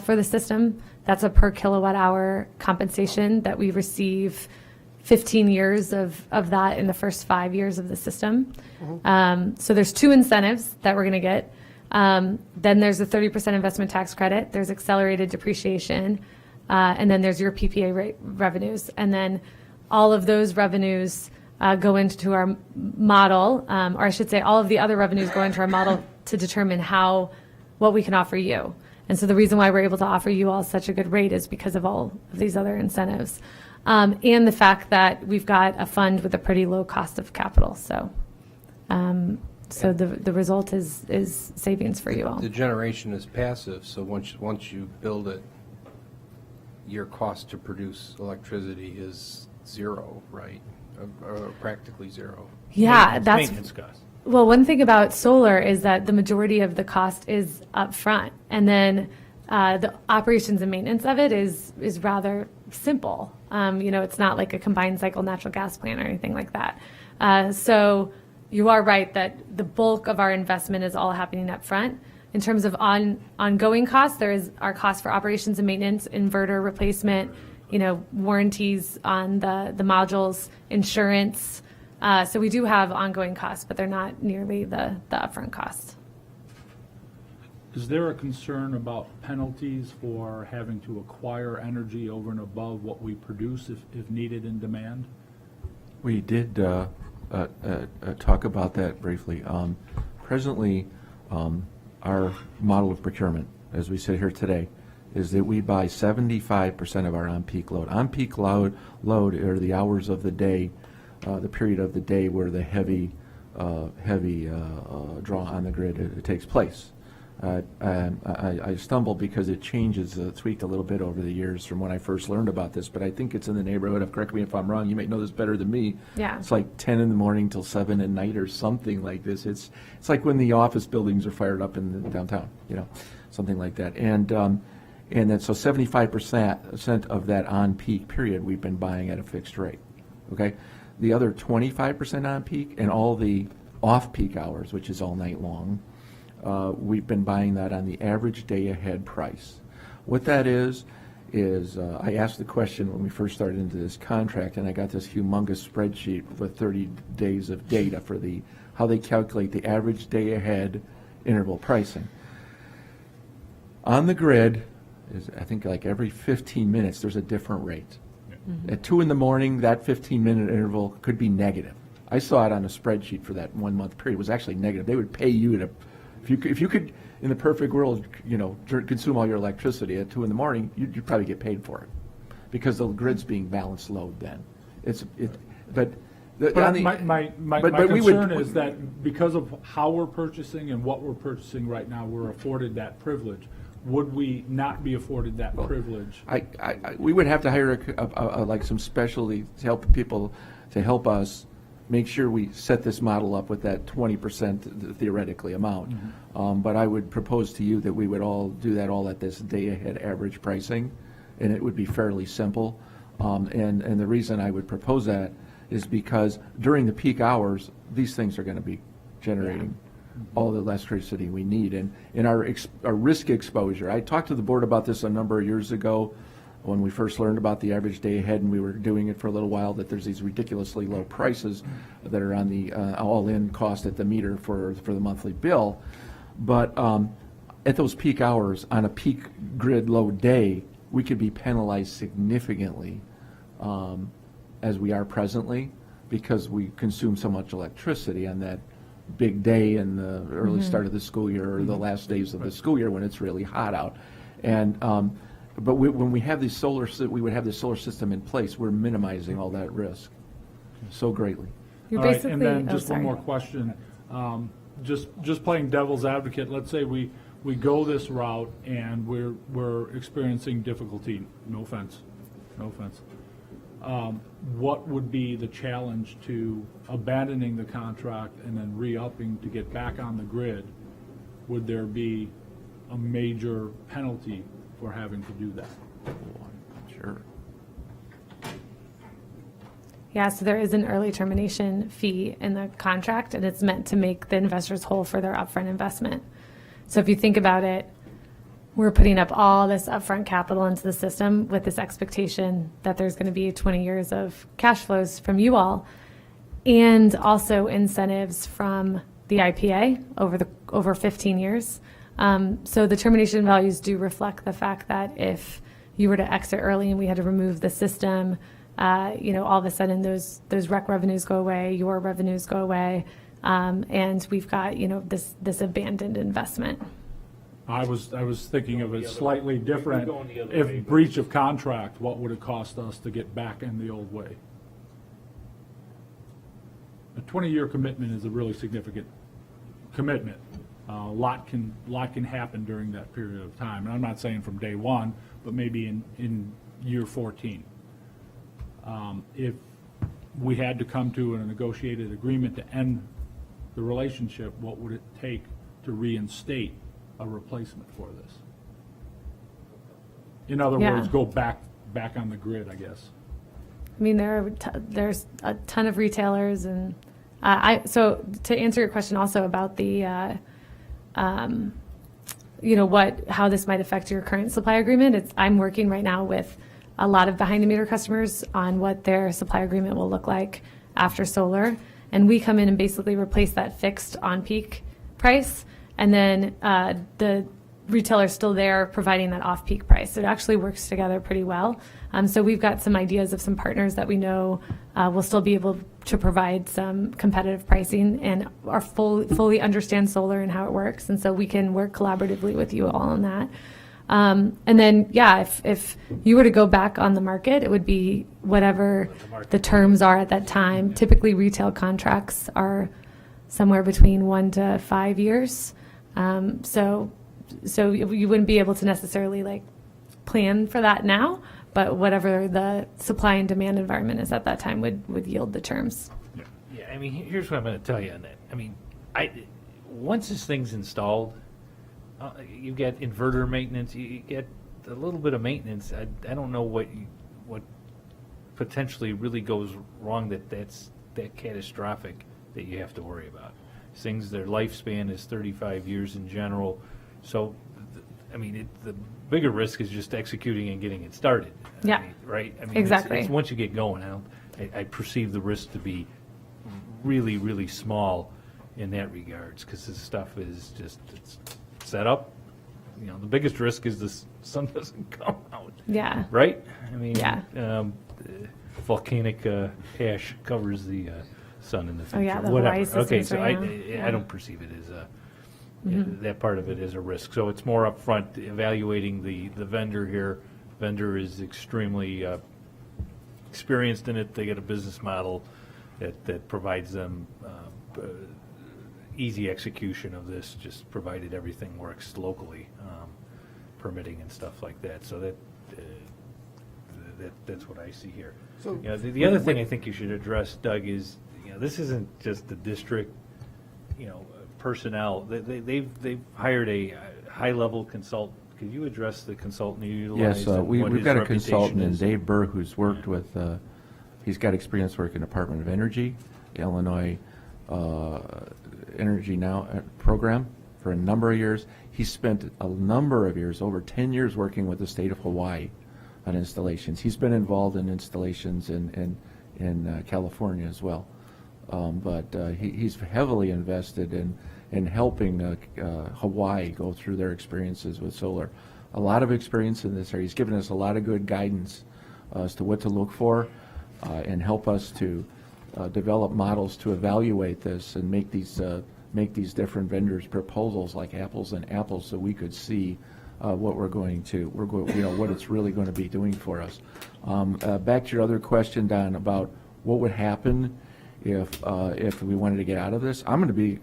for the system. That's a per kilowatt hour compensation that we receive 15 years of that in the first 5 years of the system. So there's 2 incentives that we're going to get. Then there's a 30% investment tax credit, there's accelerated depreciation, and then there's your PPA revenues. And then all of those revenues go into our model, or I should say all of the other revenues go into our model to determine what we can offer you. And so the reason why we're able to offer you all such a good rate is because of all of these other incentives. And the fact that we've got a fund with a pretty low cost of capital. So the result is savings for you all. The generation is passive, so once you build it, your cost to produce electricity is zero, right? Or practically zero. Yeah, that's maintenance cost. Well, one thing about solar is that the majority of the cost is up front, and then the operations and maintenance of it is rather simple. It's not like a combined cycle natural gas plant or anything like that. So you are right that the bulk of our investment is all happening up front. In terms of ongoing costs, there is our cost for operations and maintenance, inverter replacement, warranties on the modules, insurance. So we do have ongoing costs, but they're not nearly the upfront costs. Is there a concern about penalties for having to acquire energy over and above what we produce if needed in demand? We did talk about that briefly. Presently, our model of procurement, as we sit here today, is that we buy 75% of our on-peak load. On-peak load are the hours of the day, the period of the day where the heavy draw on the grid takes place. I stumble because it changes, tweaked a little bit over the years from when I first learned about this, but I think it's in the neighborhood of, correct me if I'm wrong, you may know this better than me. Yeah. It's like 10 in the morning till 7 at night or something like this. It's like when the office buildings are fired up in the downtown, something like that. And then so 75% of that on-peak period we've been buying at a fixed rate, okay? The other 25% on-peak and all the off-peak hours, which is all night long, we've been buying that on the average day-ahead price. What that is I asked the question when we first started into this contract, and I got this humongous spreadsheet with 30 days of data for how they calculate the average day-ahead interval pricing. On the grid, I think like every 15 minutes, there's a different rate. Mm-hmm. At 2 in the morning, that 15-minute interval could be negative. I saw it on a spreadsheet for that 1 month period. It was actually negative. They would pay you to, if you could, in the perfect world, consume all your electricity at 2 in the morning, you'd probably get paid for it, because the grid's being balanced load then. My concern is that because of how we're purchasing and what we're purchasing right now, we're afforded that privilege. Would we not be afforded that privilege? We would have to hire like some specialty to help people, to help us make sure we set this model up with that 20% theoretically amount. Mm-hmm. But I would propose to you that we would all do that all at this day-ahead average pricing, and it would be fairly simple. And the reason I would propose that is because during the peak hours, these things are going to be generating all the electricity we need. And in our risk exposure, I talked to the board about this a number of years ago when we first learned about the average day ahead, and we were doing it for a little while, that there's these ridiculously low prices that are on the all-in cost at the meter for the monthly bill. But at those peak hours, on a peak grid load day, we could be penalized significantly as we are presently, because we consume so much electricity on that big day in the early start of the school year or the last days of the school year when it's really hot out. And But when we have these we would have this solar system in place, we're minimizing all that risk so greatly. You're All right, basically. and then oh, just one sorry. more question. Just playing devil's advocate, let's say we go this route and we're experiencing difficulty, no offense. What would be the challenge to abandoning the contract and then re-upping to get back on the grid? Would there be a major penalty for having to do that? Sure. Yeah, so there is an early termination fee in the contract, and it's meant to make the investors whole for their upfront investment. So if you think about it, we're putting up all this upfront capital into the system with this expectation that there's going to be 20 years of cash flows from you all, and also incentives from the IPA over 15 years. So the termination values do reflect the fact that if you were to exit early and we had to remove the system, all of a sudden those rec revenues go away, your revenues go away, and we've got this abandoned investment. I was thinking of it slightly different. If breach of contract, what would it cost us to get back in the old way? A 20-year commitment is a really significant commitment. A lot can happen during that period of time. And I'm not saying from day one, but maybe in year 14. If we had to come to a negotiated agreement to end the relationship, what would it take to reinstate a replacement for this? In other Yeah. words, go back on the grid, I guess. I mean, there's a ton of retailers, and so to answer your question also about the, how this might affect your current supply agreement. I'm working right now with a lot of behind the meter customers on what their supply agreement will look like after solar, and we come in and basically replace that fixed on peak price, and then the retailer's still there providing that off-peak price. It actually works together pretty well. So we've got some ideas of some partners that we know will still be able to provide some competitive pricing and are fully understand solar and how it works. And so we can work collaboratively with you all on that. And then, if you were to go back on the market, it would be whatever the terms are at that time. Typically, retail contracts are somewhere between 1 to 5 years. So you wouldn't be able to necessarily plan for that now, but whatever the supply and demand environment is at that time would yield the terms. Yeah, I mean, here's what I'm going to tell you on that. I mean, once this thing's installed, you get inverter maintenance, you get a little bit of maintenance. I don't know what potentially really goes wrong that's that catastrophic that you have to worry about. Things, their lifespan is 35 years in general. So, the bigger risk is just executing and getting it started. Yeah. Right? I mean, Exactly. It's once you get going, I perceive the risk to be really, really small in that regards, because this stuff is just it's set up. The biggest risk is the sun doesn't come out. Yeah. Right? I mean, Yeah. Volcanic ash covers the sun in the future. Oh, yeah, the whatever. Hawaii Okay, systems so right I now. don't perceive it as Mhm. that part of it is a risk. So it's more upfront evaluating the vendor here. Vendor is extremely experienced in it. They get a business model that provides them easy execution of this, just provided everything works locally, permitting and stuff like that. So that's what I see here. So- The other thing I think you should address, Doug, is this isn't just the district personnel. They've hired a high-level consultant. Could you address the consultant you utilize? Yes, and what we've his got a reputation consultant in is? Dave Burr who's worked with, he's got experience working in the Department of Energy, the Illinois Energy Now program for a number of years. He spent a number of years, over 10 years, working with the state of Hawaii on installations. He's been involved in installations in California as well. But he's heavily invested in helping Hawaii go through their experiences with solar. A lot of experience in this area. He's given us a lot of good guidance as to what to look for and help us to develop models to evaluate this and make these different vendors proposals like apples and apples, so we could see what what it's really going to be doing for us. Back to your other question, Don, about what would happen if we wanted to get out of this. I'm going to be.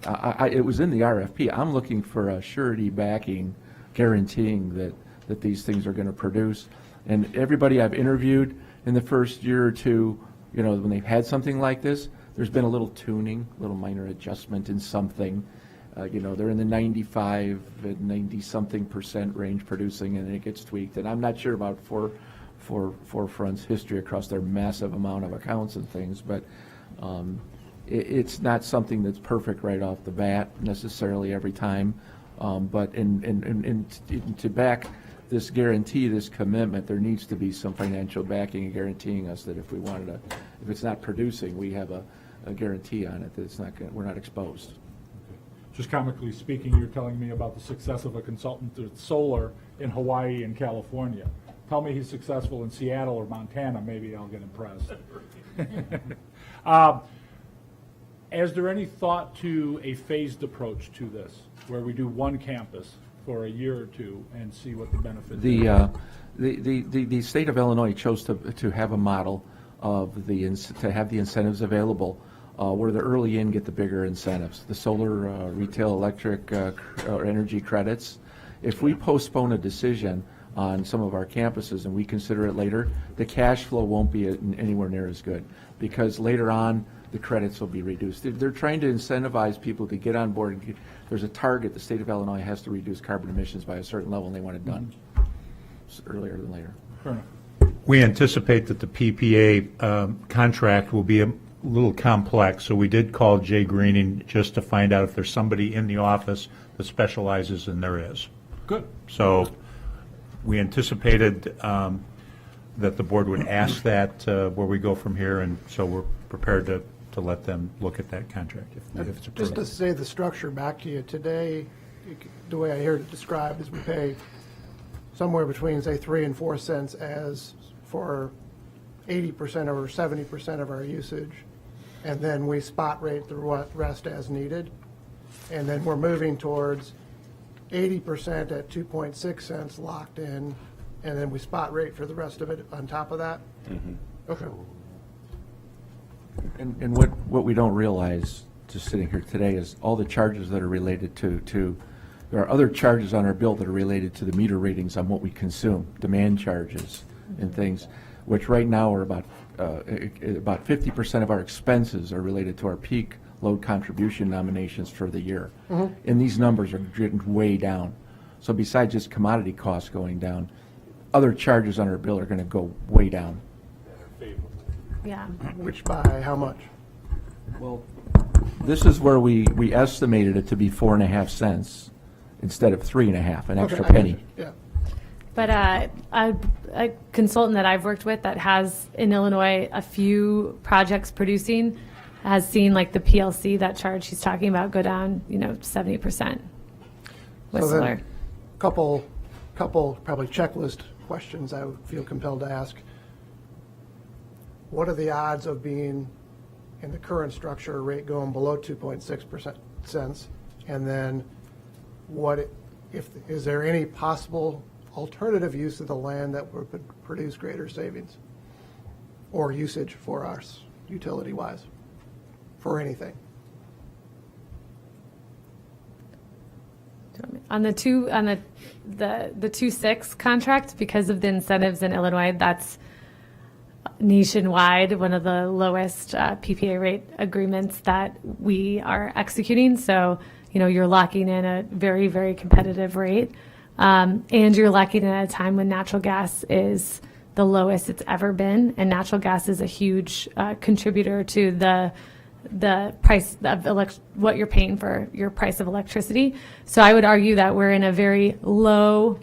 It was in the RFP. I'm looking for a surety backing, guaranteeing that these things are going to produce. And everybody I've interviewed in the first year or two, when they've had something like this, there's been a little tuning, a little minor adjustment in something. They're in the 95 and 90-something% range producing, and it gets tweaked. And I'm not sure about Forefront's history across their massive amount of accounts and things, but it's not something that's perfect right off the bat necessarily every time. But to back this guarantee, this commitment, there needs to be some financial backing and guaranteeing us that if it's not producing, we have a guarantee on it that we're not exposed. Just comically speaking, you're telling me about the success of a consultant with solar in Hawaii and California. Tell me he's successful in Seattle or Montana, maybe I'll get impressed. Is there any thought to a phased approach to this, where we do one campus for a year or two and see what the benefits are? The state of Illinois chose to have a model of to have the incentives available where the early in get the bigger incentives, the solar retail electric or energy credits. If we postpone a decision on some of our campuses and we consider it later, the cash flow won't be anywhere near as good because later on the credits will be reduced. They're trying to incentivize people to get on board. There's a target. The state of Illinois has to reduce carbon emissions by a certain level, and they want it done earlier than later. Fair enough. We anticipate that the PPA contract will be a little complex, so we did call Jay Greening just to find out if there's somebody in the office that specializes, and there is. Good. So we anticipated that the board would ask that where we go from here, and so we're prepared to let them look at that contract if it's approved. Just to say the structure back to you, today, the way I hear it described is we pay somewhere between, say, 3 and 4 cents as for 80% or 70% of our usage, and then we spot rate the rest as needed. And then we're moving towards 80% at 2.6 cents locked in, and then we spot rate for the rest of it on top of that? Mm-hmm. Okay. And what we don't realize, just sitting here today, is all the charges that are related to there are other charges on our bill that are related to the meter ratings on what we consume, demand charges and things, which right now are about 50% of our expenses are related to our peak load contribution nominations for the year. Mhm. And these numbers are getting way down. So besides just commodity costs going down, other charges on our bill are going to go way down. Yeah. Which by how much? Well, this is where we estimated it to be 4.5 cents instead of 3.5, an extra Okay, I penny. get you. Yeah. But a consultant that I've worked with that has in Illinois a few projects producing has seen like the PLC, that charge he's talking about, go down 70% with So solar. then, couple probably checklist questions I would feel compelled to ask. What are the odds of being in the current structure rate going below 2.6% cents? And then is there any possible alternative use of the land that would produce greater savings or usage for us utility wise for anything? On the 2.6 contract, because of the incentives in Illinois, that's nationwide one of the lowest PPA rate agreements that we are executing. So, you're locking in a very, very competitive rate. And you're locking in at a time when natural gas is the lowest it's ever been. And natural gas is a huge contributor to the price of what you're paying for your price of electricity. So I would argue that we're in a very low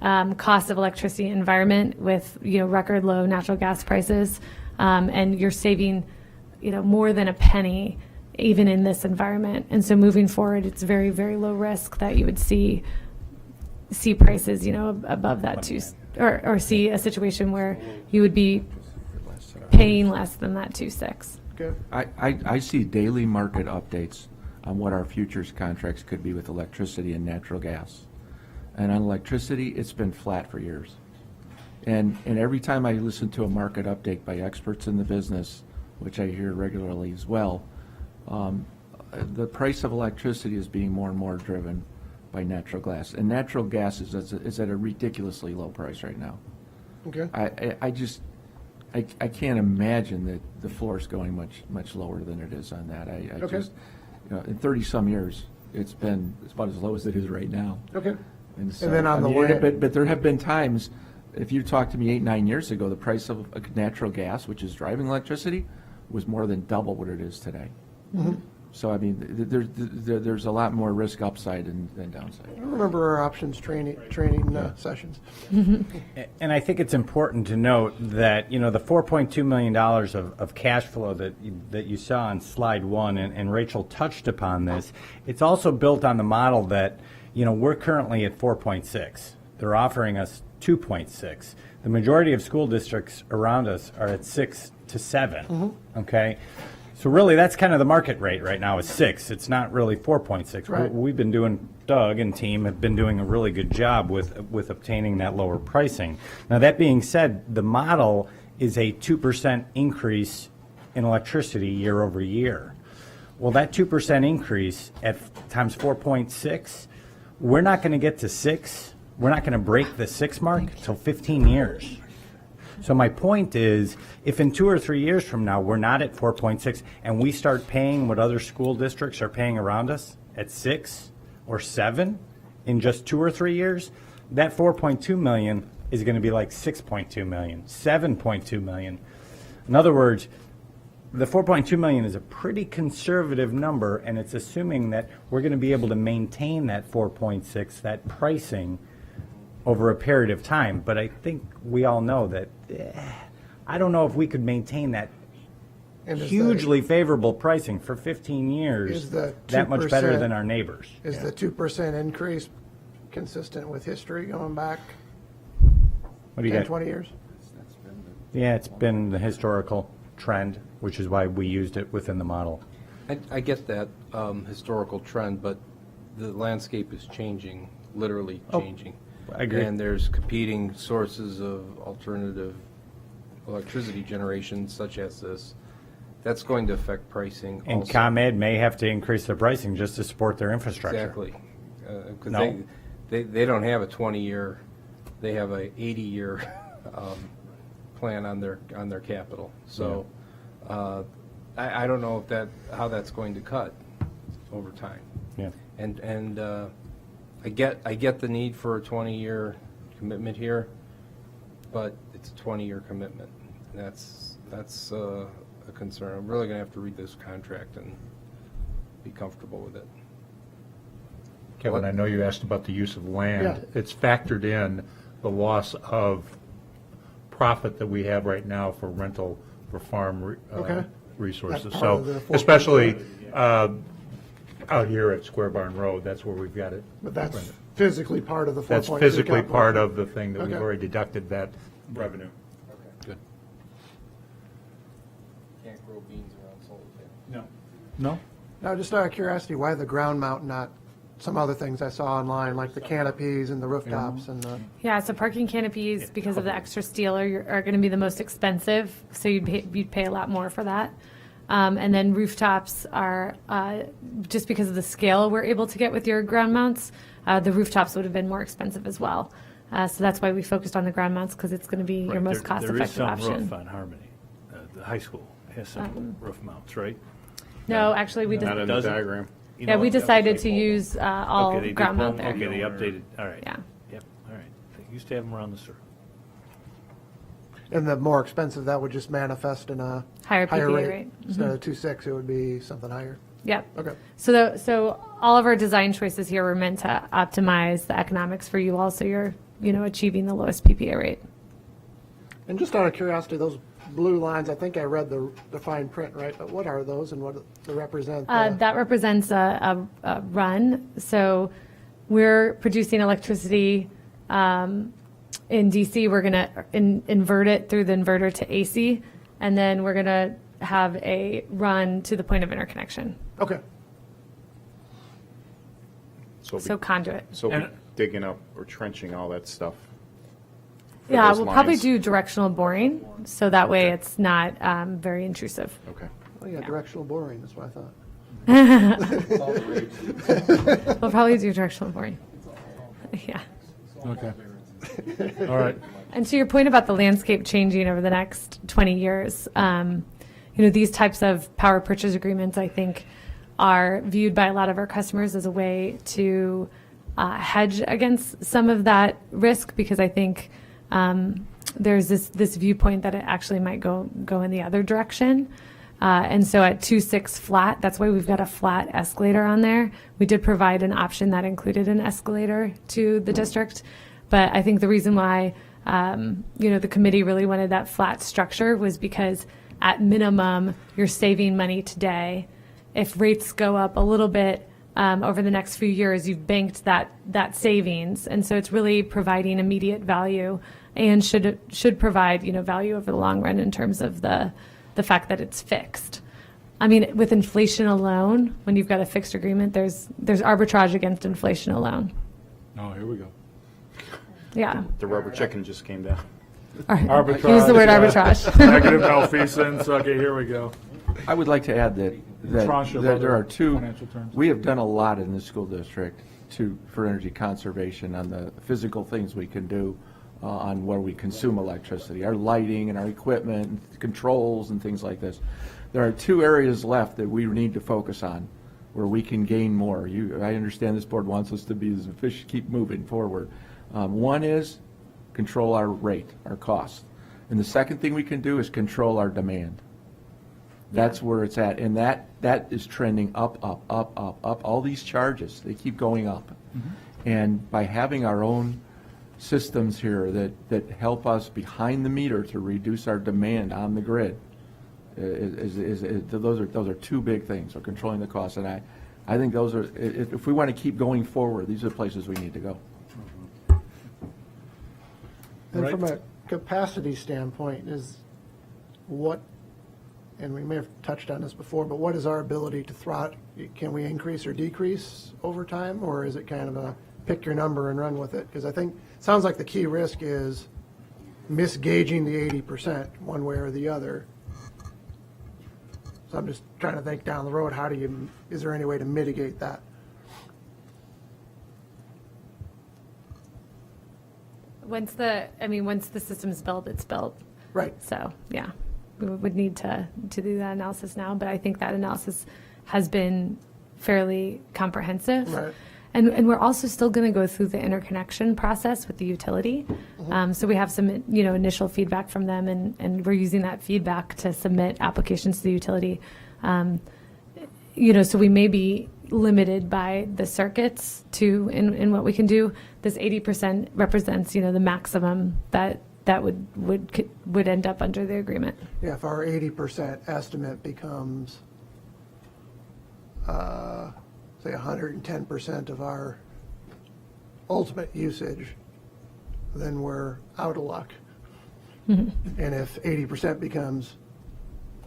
cost of electricity environment with record low natural gas prices, and you're saving more than a penny even in this environment. And so moving forward, it's very, very low risk that you would see prices above that or see a situation where you would be paying less than that 2.6. Good. I see daily market updates on what our futures contracts could be with electricity and natural gas. And on electricity, it's been flat for years. And every time I listen to a market update by experts in the business, which I hear regularly as well, the price of electricity is being more and more driven by natural gas. And natural gas is at a ridiculously low price right now. Okay. I can't imagine that the floor is going much lower than it is on that. Okay. In 30-some years, it's about as low as it is right now. Okay. And then on the land- but there have been times, if you talked to me 8-9 years ago, the price of natural gas, which is driving electricity, was more than double what it is today. Mm-hmm. So I mean, there's a lot more risk upside than downside. I remember our options training sessions. And I think it's important to note that, the $4.2 million of cash flow that you saw on slide 1, and Rachel touched upon this, it's also built on the model that, we're currently at 4.6. They're offering us 2.6. The majority of school districts around us are at 6 to 7, okay? So really, that's kind of the market rate right now is 6. It's not really 4.6. Right. We've been doing, Doug and team have been doing a really good job with obtaining that lower pricing. Now, that being said, the model is a 2% increase in electricity year over year. Well, that 2% increase at times 4.6, we're not going to get to 6. We're not going to break the 6 mark until 15 years. So my point is, if in 2 or 3 years from now, we're not at 4.6 and we start paying what other school districts are paying around us at 6 or 7 in just 2 or 3 years, that 4.2 million is going to be like 6.2 million, 7.2 million. In other words, the 4.2 million is a pretty conservative number, and it's assuming that we're going to be able to maintain that 4.6, that pricing, over a period of time. But I think we all know that I don't know if we could maintain that hugely favorable pricing for 15 years Is the that much better 2% than our neighbors. Is the 2% increase consistent with history going back What do you 10, got? 20 years? Yeah, it's been the historical trend, which is why we used it within the model. I get that historical trend, but the landscape is changing, literally changing. I agree. And there's competing sources of alternative electricity generation such as this. That's going to affect pricing And also. ComEd may have to increase their pricing just to support their infrastructure. Exactly. Because No. they don't have a 20-year, they have a 80-year plan on their capital. So I don't know if how that's going to cut over time. Yeah. And I get the need for a 20-year commitment here, but it's a 20-year commitment. That's a concern. I'm really going to have to read this contract and be comfortable with it. Kevin, I know you asked about the use of land. Yeah. It's factored in the loss of profit that we have right now for rental for farm resources. That's part So of the 4.2. especially out here at Square Barn Road, that's where we've got it. But that's physically part of the 4.2. That's physically calculation. part of the thing that we've Okay. already deducted that revenue. Good. Can't grow beans around solar panels. No? Now, just out of curiosity, why the ground mount, not some other things I saw online, like the canopies and the rooftops and the... Yeah, so parking canopies, because of the extra steel, are going to be the most expensive, so you'd pay a lot more for that. And then rooftops are, just because of the scale we're able to get with your ground mounts, the rooftops would have been more expensive as well. So that's why we focused on the ground mounts, because it's going to be your most cost-effective There is option. some roof on Harmony. The high school has some roof mounts, right? No, actually, we Not in the diagram. You Yeah, know we what? decided to use all Okay, they did ground mount one- there. Okay, they updated, all right. Yeah. Yep, all right. They used to have them around the circle. And the more expensive, that would just manifest in a Higher PPA rate. Instead of 2.6, it would be something higher. Yep. Okay. So all of our design choices here were meant to optimize the economics for you all, so you're, achieving the lowest PPA rate. And just out of curiosity, those blue lines, I think I read the fine print, right? But what are those and what do they represent? That represents a run. So we're producing electricity in DC. We're going to invert it through the inverter to AC, and then we're going to have a run to the point of interconnection. Okay. So conduit. So And digging up or trenching all that stuff? for Yeah, those we'll probably lines? do directional boring, so that way it's not very intrusive. Okay. Oh, yeah, directional boring, that's what I thought. We'll probably do directional boring. Yeah. Okay. All right. And to your point about the landscape changing over the next 20 years, these types of power purchase agreements, I think, are viewed by a lot of our customers as a way to hedge against some of that risk, because I think there's this viewpoint that it actually might go in the other direction. And so at 2.6 flat, that's why we've got a flat escalator on there. We did provide an option that included an escalator to the district. But I think the reason why, the committee really wanted that flat structure was because at minimum, you're saving money today. If rates go up a little bit over the next few years, you've banked that savings. And so it's really providing immediate value and should provide, value over the long run in terms of the fact that it's fixed. I mean, with inflation alone, when you've got a fixed agreement, there's arbitrage against inflation alone. Oh, here we go. Yeah. The rubber chicken just came down. Arbitrage. Use the word arbitrage. Negative malfeasance. Okay, here we go. I would like to add that Tranche of there other are two, financial terms. we have done a lot in the school district for energy conservation on the physical things we can do on where we consume electricity, our lighting and our equipment, and controls and things like this. There are two areas left that we need to focus on where we can gain more. I understand this board wants us to be as efficient, keep moving forward. One is control our rate, our cost. And the second thing we can do is control our demand. That's where it's at. And that is trending up. All these charges, they keep going up. Mm-hmm. And by having our own systems here that help us behind the meter to reduce our demand on the grid, those are two big things, so controlling the costs. And I think those are, if we want to keep going forward, these are the places we need to go. And Right. from a capacity standpoint, and we may have touched on this before, but what is our ability to throttle? Can we increase or decrease over time, or is it kind of a pick your number and run with it? Because I think, it sounds like the key risk is misgauging the 80% one way or the other. So I'm just trying to think down the road, is there any way to mitigate that? Once the system's built, it's built. Right. So, yeah, we would need to do that analysis now, but I think that analysis has been fairly comprehensive. Right. And we're also still going to go through the interconnection process with the utility. So we have some, initial feedback from them, and we're using that feedback to submit applications to the utility. So we may be limited by the circuits in what we can do. This 80% represents, the maximum that would end up under the agreement. Yeah, if our 80% estimate becomes, say, 110% of our ultimate usage, then we're out of luck. And if 80% becomes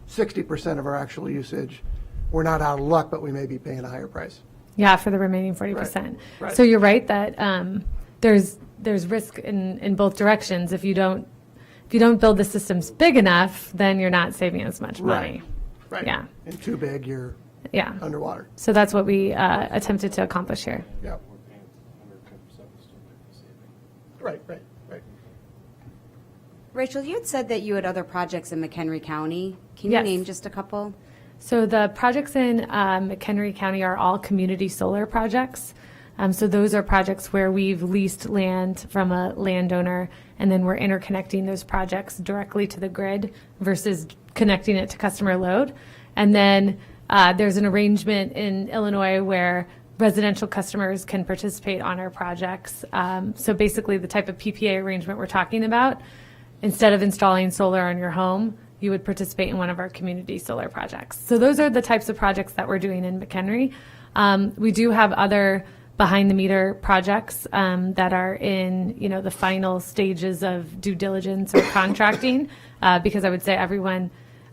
60% of our actual usage, we're not out of luck, but we may be paying a higher price. Yeah, for the remaining 40%. Right. So you're right that there's risk in both directions. If you don't build the systems big enough, then you're not saving as much money. Right. Yeah. And too big, you're underwater. So that's what we attempted to accomplish here. Yeah. Right. Rachel, you had said that you had other projects in McHenry County. Can you Yes. name just a couple? So the projects in McHenry County are all community solar projects. So those are projects where we've leased land from a landowner, and then we're interconnecting those projects directly to the grid versus connecting it to customer load. And then there's an arrangement in Illinois where residential customers can participate on our projects. So basically the type of PPA arrangement we're talking about, instead of installing solar on your home, you would participate in one of our community solar projects. So those are the types of projects that we're doing in McHenry. We do have other behind-the-meter projects that are in, the final stages of due diligence or contracting, because I would say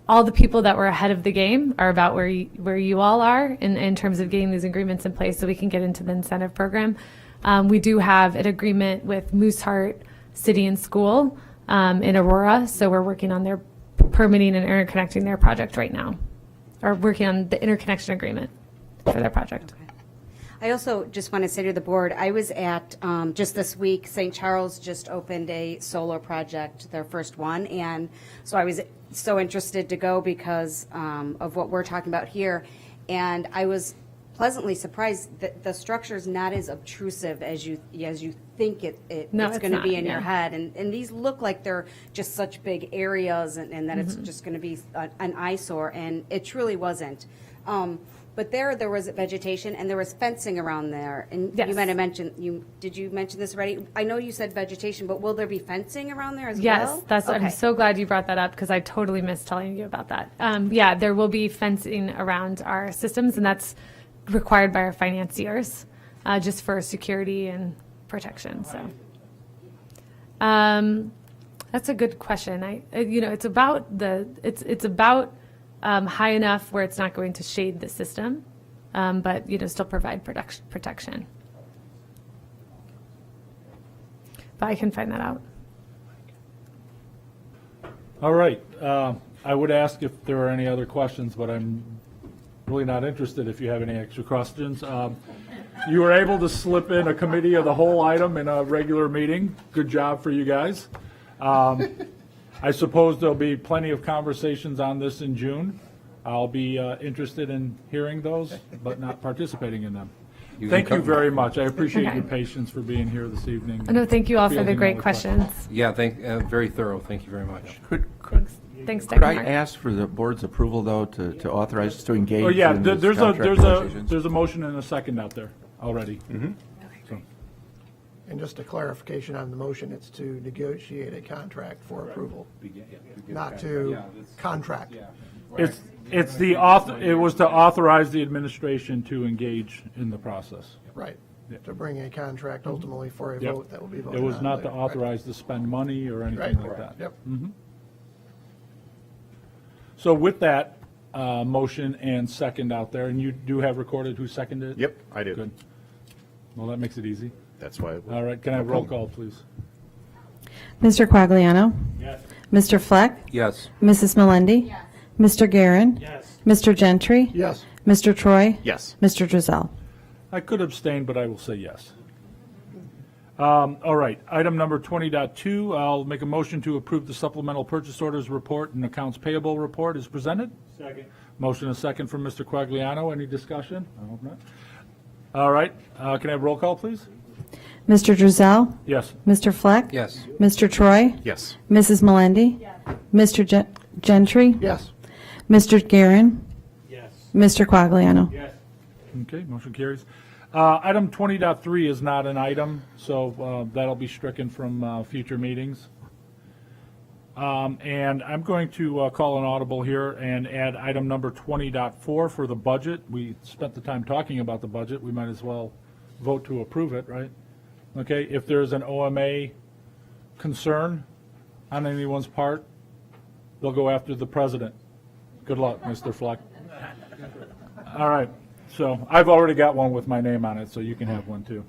all the people that were ahead of the game are about where you all are in terms of getting these agreements in place so we can get into the incentive program. We do have an agreement with Mooseheart City and School in Aurora, so we're working on their permitting and interconnecting their project right now, or working on the interconnection agreement for their project. I also just want to say to the board, I was at, just this week, St. Charles just opened a solar project, their first one, and so I was so interested to go because of what we're talking about here, and I was pleasantly surprised that the structure is not as obtrusive as you think it's going to be in your head, and these look like they're just such big areas, and that it's just going to be an eyesore, and it truly wasn't. But there was vegetation and there was fencing around there. And Yes. you might have mentioned, did you mention this already? I know you said vegetation, but will there be fencing around there as well? Yes, I'm so glad you brought that up because I totally missed telling you about that. Yeah, there will be fencing around our systems, and that's required by our financiers, just for security and protection. So, that's a good question. It's about it's about high enough where it's not going to shade the system, but still provide protection. But I can find that out. All right. I would ask if there are any other questions, but I'm really not interested if you have any extra questions. You were able to slip in a committee of the whole item in a regular meeting. Good job for you guys. I suppose there'll be plenty of conversations on this in June. I'll be interested in hearing those, but not participating in them. Thank you very much. I appreciate your patience for being here this evening. No, thank you all for the Fielding great all the questions. Yeah, very thorough. Thank you very much. Thanks, Could I Dagmar. ask for the board's approval, though, to authorize us to engage Oh, yeah, in this there's contract negotiations? a motion and a second out there already. So, And just a clarification on the motion, it's to negotiate a contract for approval, not to contract. it was to authorize the administration to engage in the process. Right, to bring a contract ultimately for a Yep. vote that will be voted It on. was not to later. authorize to spend money or anything Right, like that. yep. So with that, motion and second out there, and you do have recorded who seconded it? Yep, I do. Good. Well, that makes it easy. That's why. All right, can I have roll call, please? Mr. Quagliano? Yes. Mr. Fleck? Yes. Mrs. Melendi? Mr. Guerin? Yes. Mr. Gentry? Yes. Mr. Troy? Yes. Mr. Drizel? I could abstain, but I will say yes. All right, item number 20.2, I'll make a motion to approve the supplemental purchase orders report and accounts payable report is presented. Second. Motion and second from Mr. Quagliano. Any discussion? I hope not. All right, can I have roll call, please? Mr. Drizel? Yes. Mr. Fleck? Yes. Mr. Troy? Yes. Mrs. Melendi? Mr. Gentry? Yes. Mr. Guerin? Yes. Mr. Quagliano? Yes. Okay, motion carries. Item 20.3 is not an item, so that'll be stricken from future meetings. And I'm going to call an audible here and add item number 20.4 for the budget. We spent the time talking about the budget. We might as well vote to approve it, right? Okay, if there's an OMA concern on anyone's part, they'll go after the president. Good luck, Mr. Fleck. All right. So I've already got one with my name on it, so you can have one too.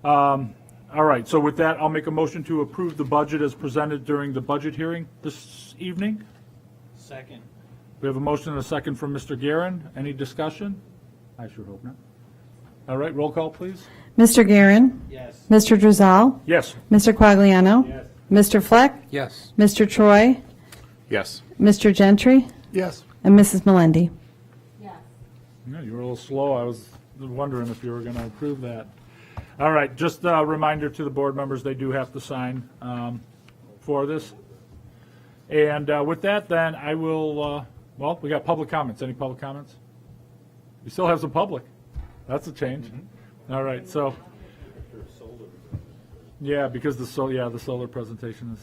All right, so with that, I'll make a motion to approve the budget as presented during the budget hearing this evening. Second. We have a motion and a second from Mr. Guerin. Any discussion? I sure hope not. All right, roll call, please. Mr. Guerin? Yes. Mr. Drizel? Yes. Mr. Quagliano? Yes. Mr. Fleck? Yes. Mr. Troy? Yes. Mr. Gentry? Yes. And Mrs. Melendi? Yeah, you were a little slow. I was wondering if you were going to approve that. All right, just a reminder to the board members, they do have to sign for this. And with that, then, I will, well, we got public comments. Any public comments? We still have some public. That's a change. All right, so. Yeah, because the solar presentation is,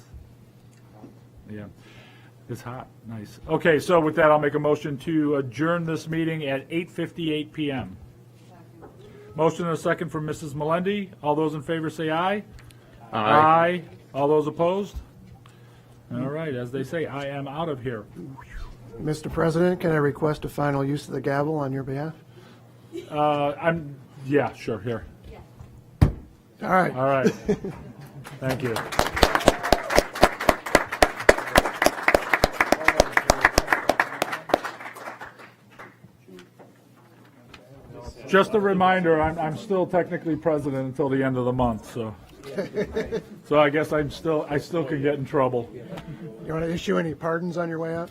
yeah. It's hot. Nice. Okay, so with that, I'll make a motion to adjourn this meeting at 8:58 p.m. Motion and a second from Mrs. Melendi. All those in favor say aye. Aye. All those opposed? All right, as they say, I am out of here. Mr. President, can I request a final use of the gavel on your behalf? Yeah, sure, here. All right. All right. Thank you. Just a reminder, I'm still technically president until the end of the month, so I guess I still can get in trouble. You want to issue any pardons on your way out?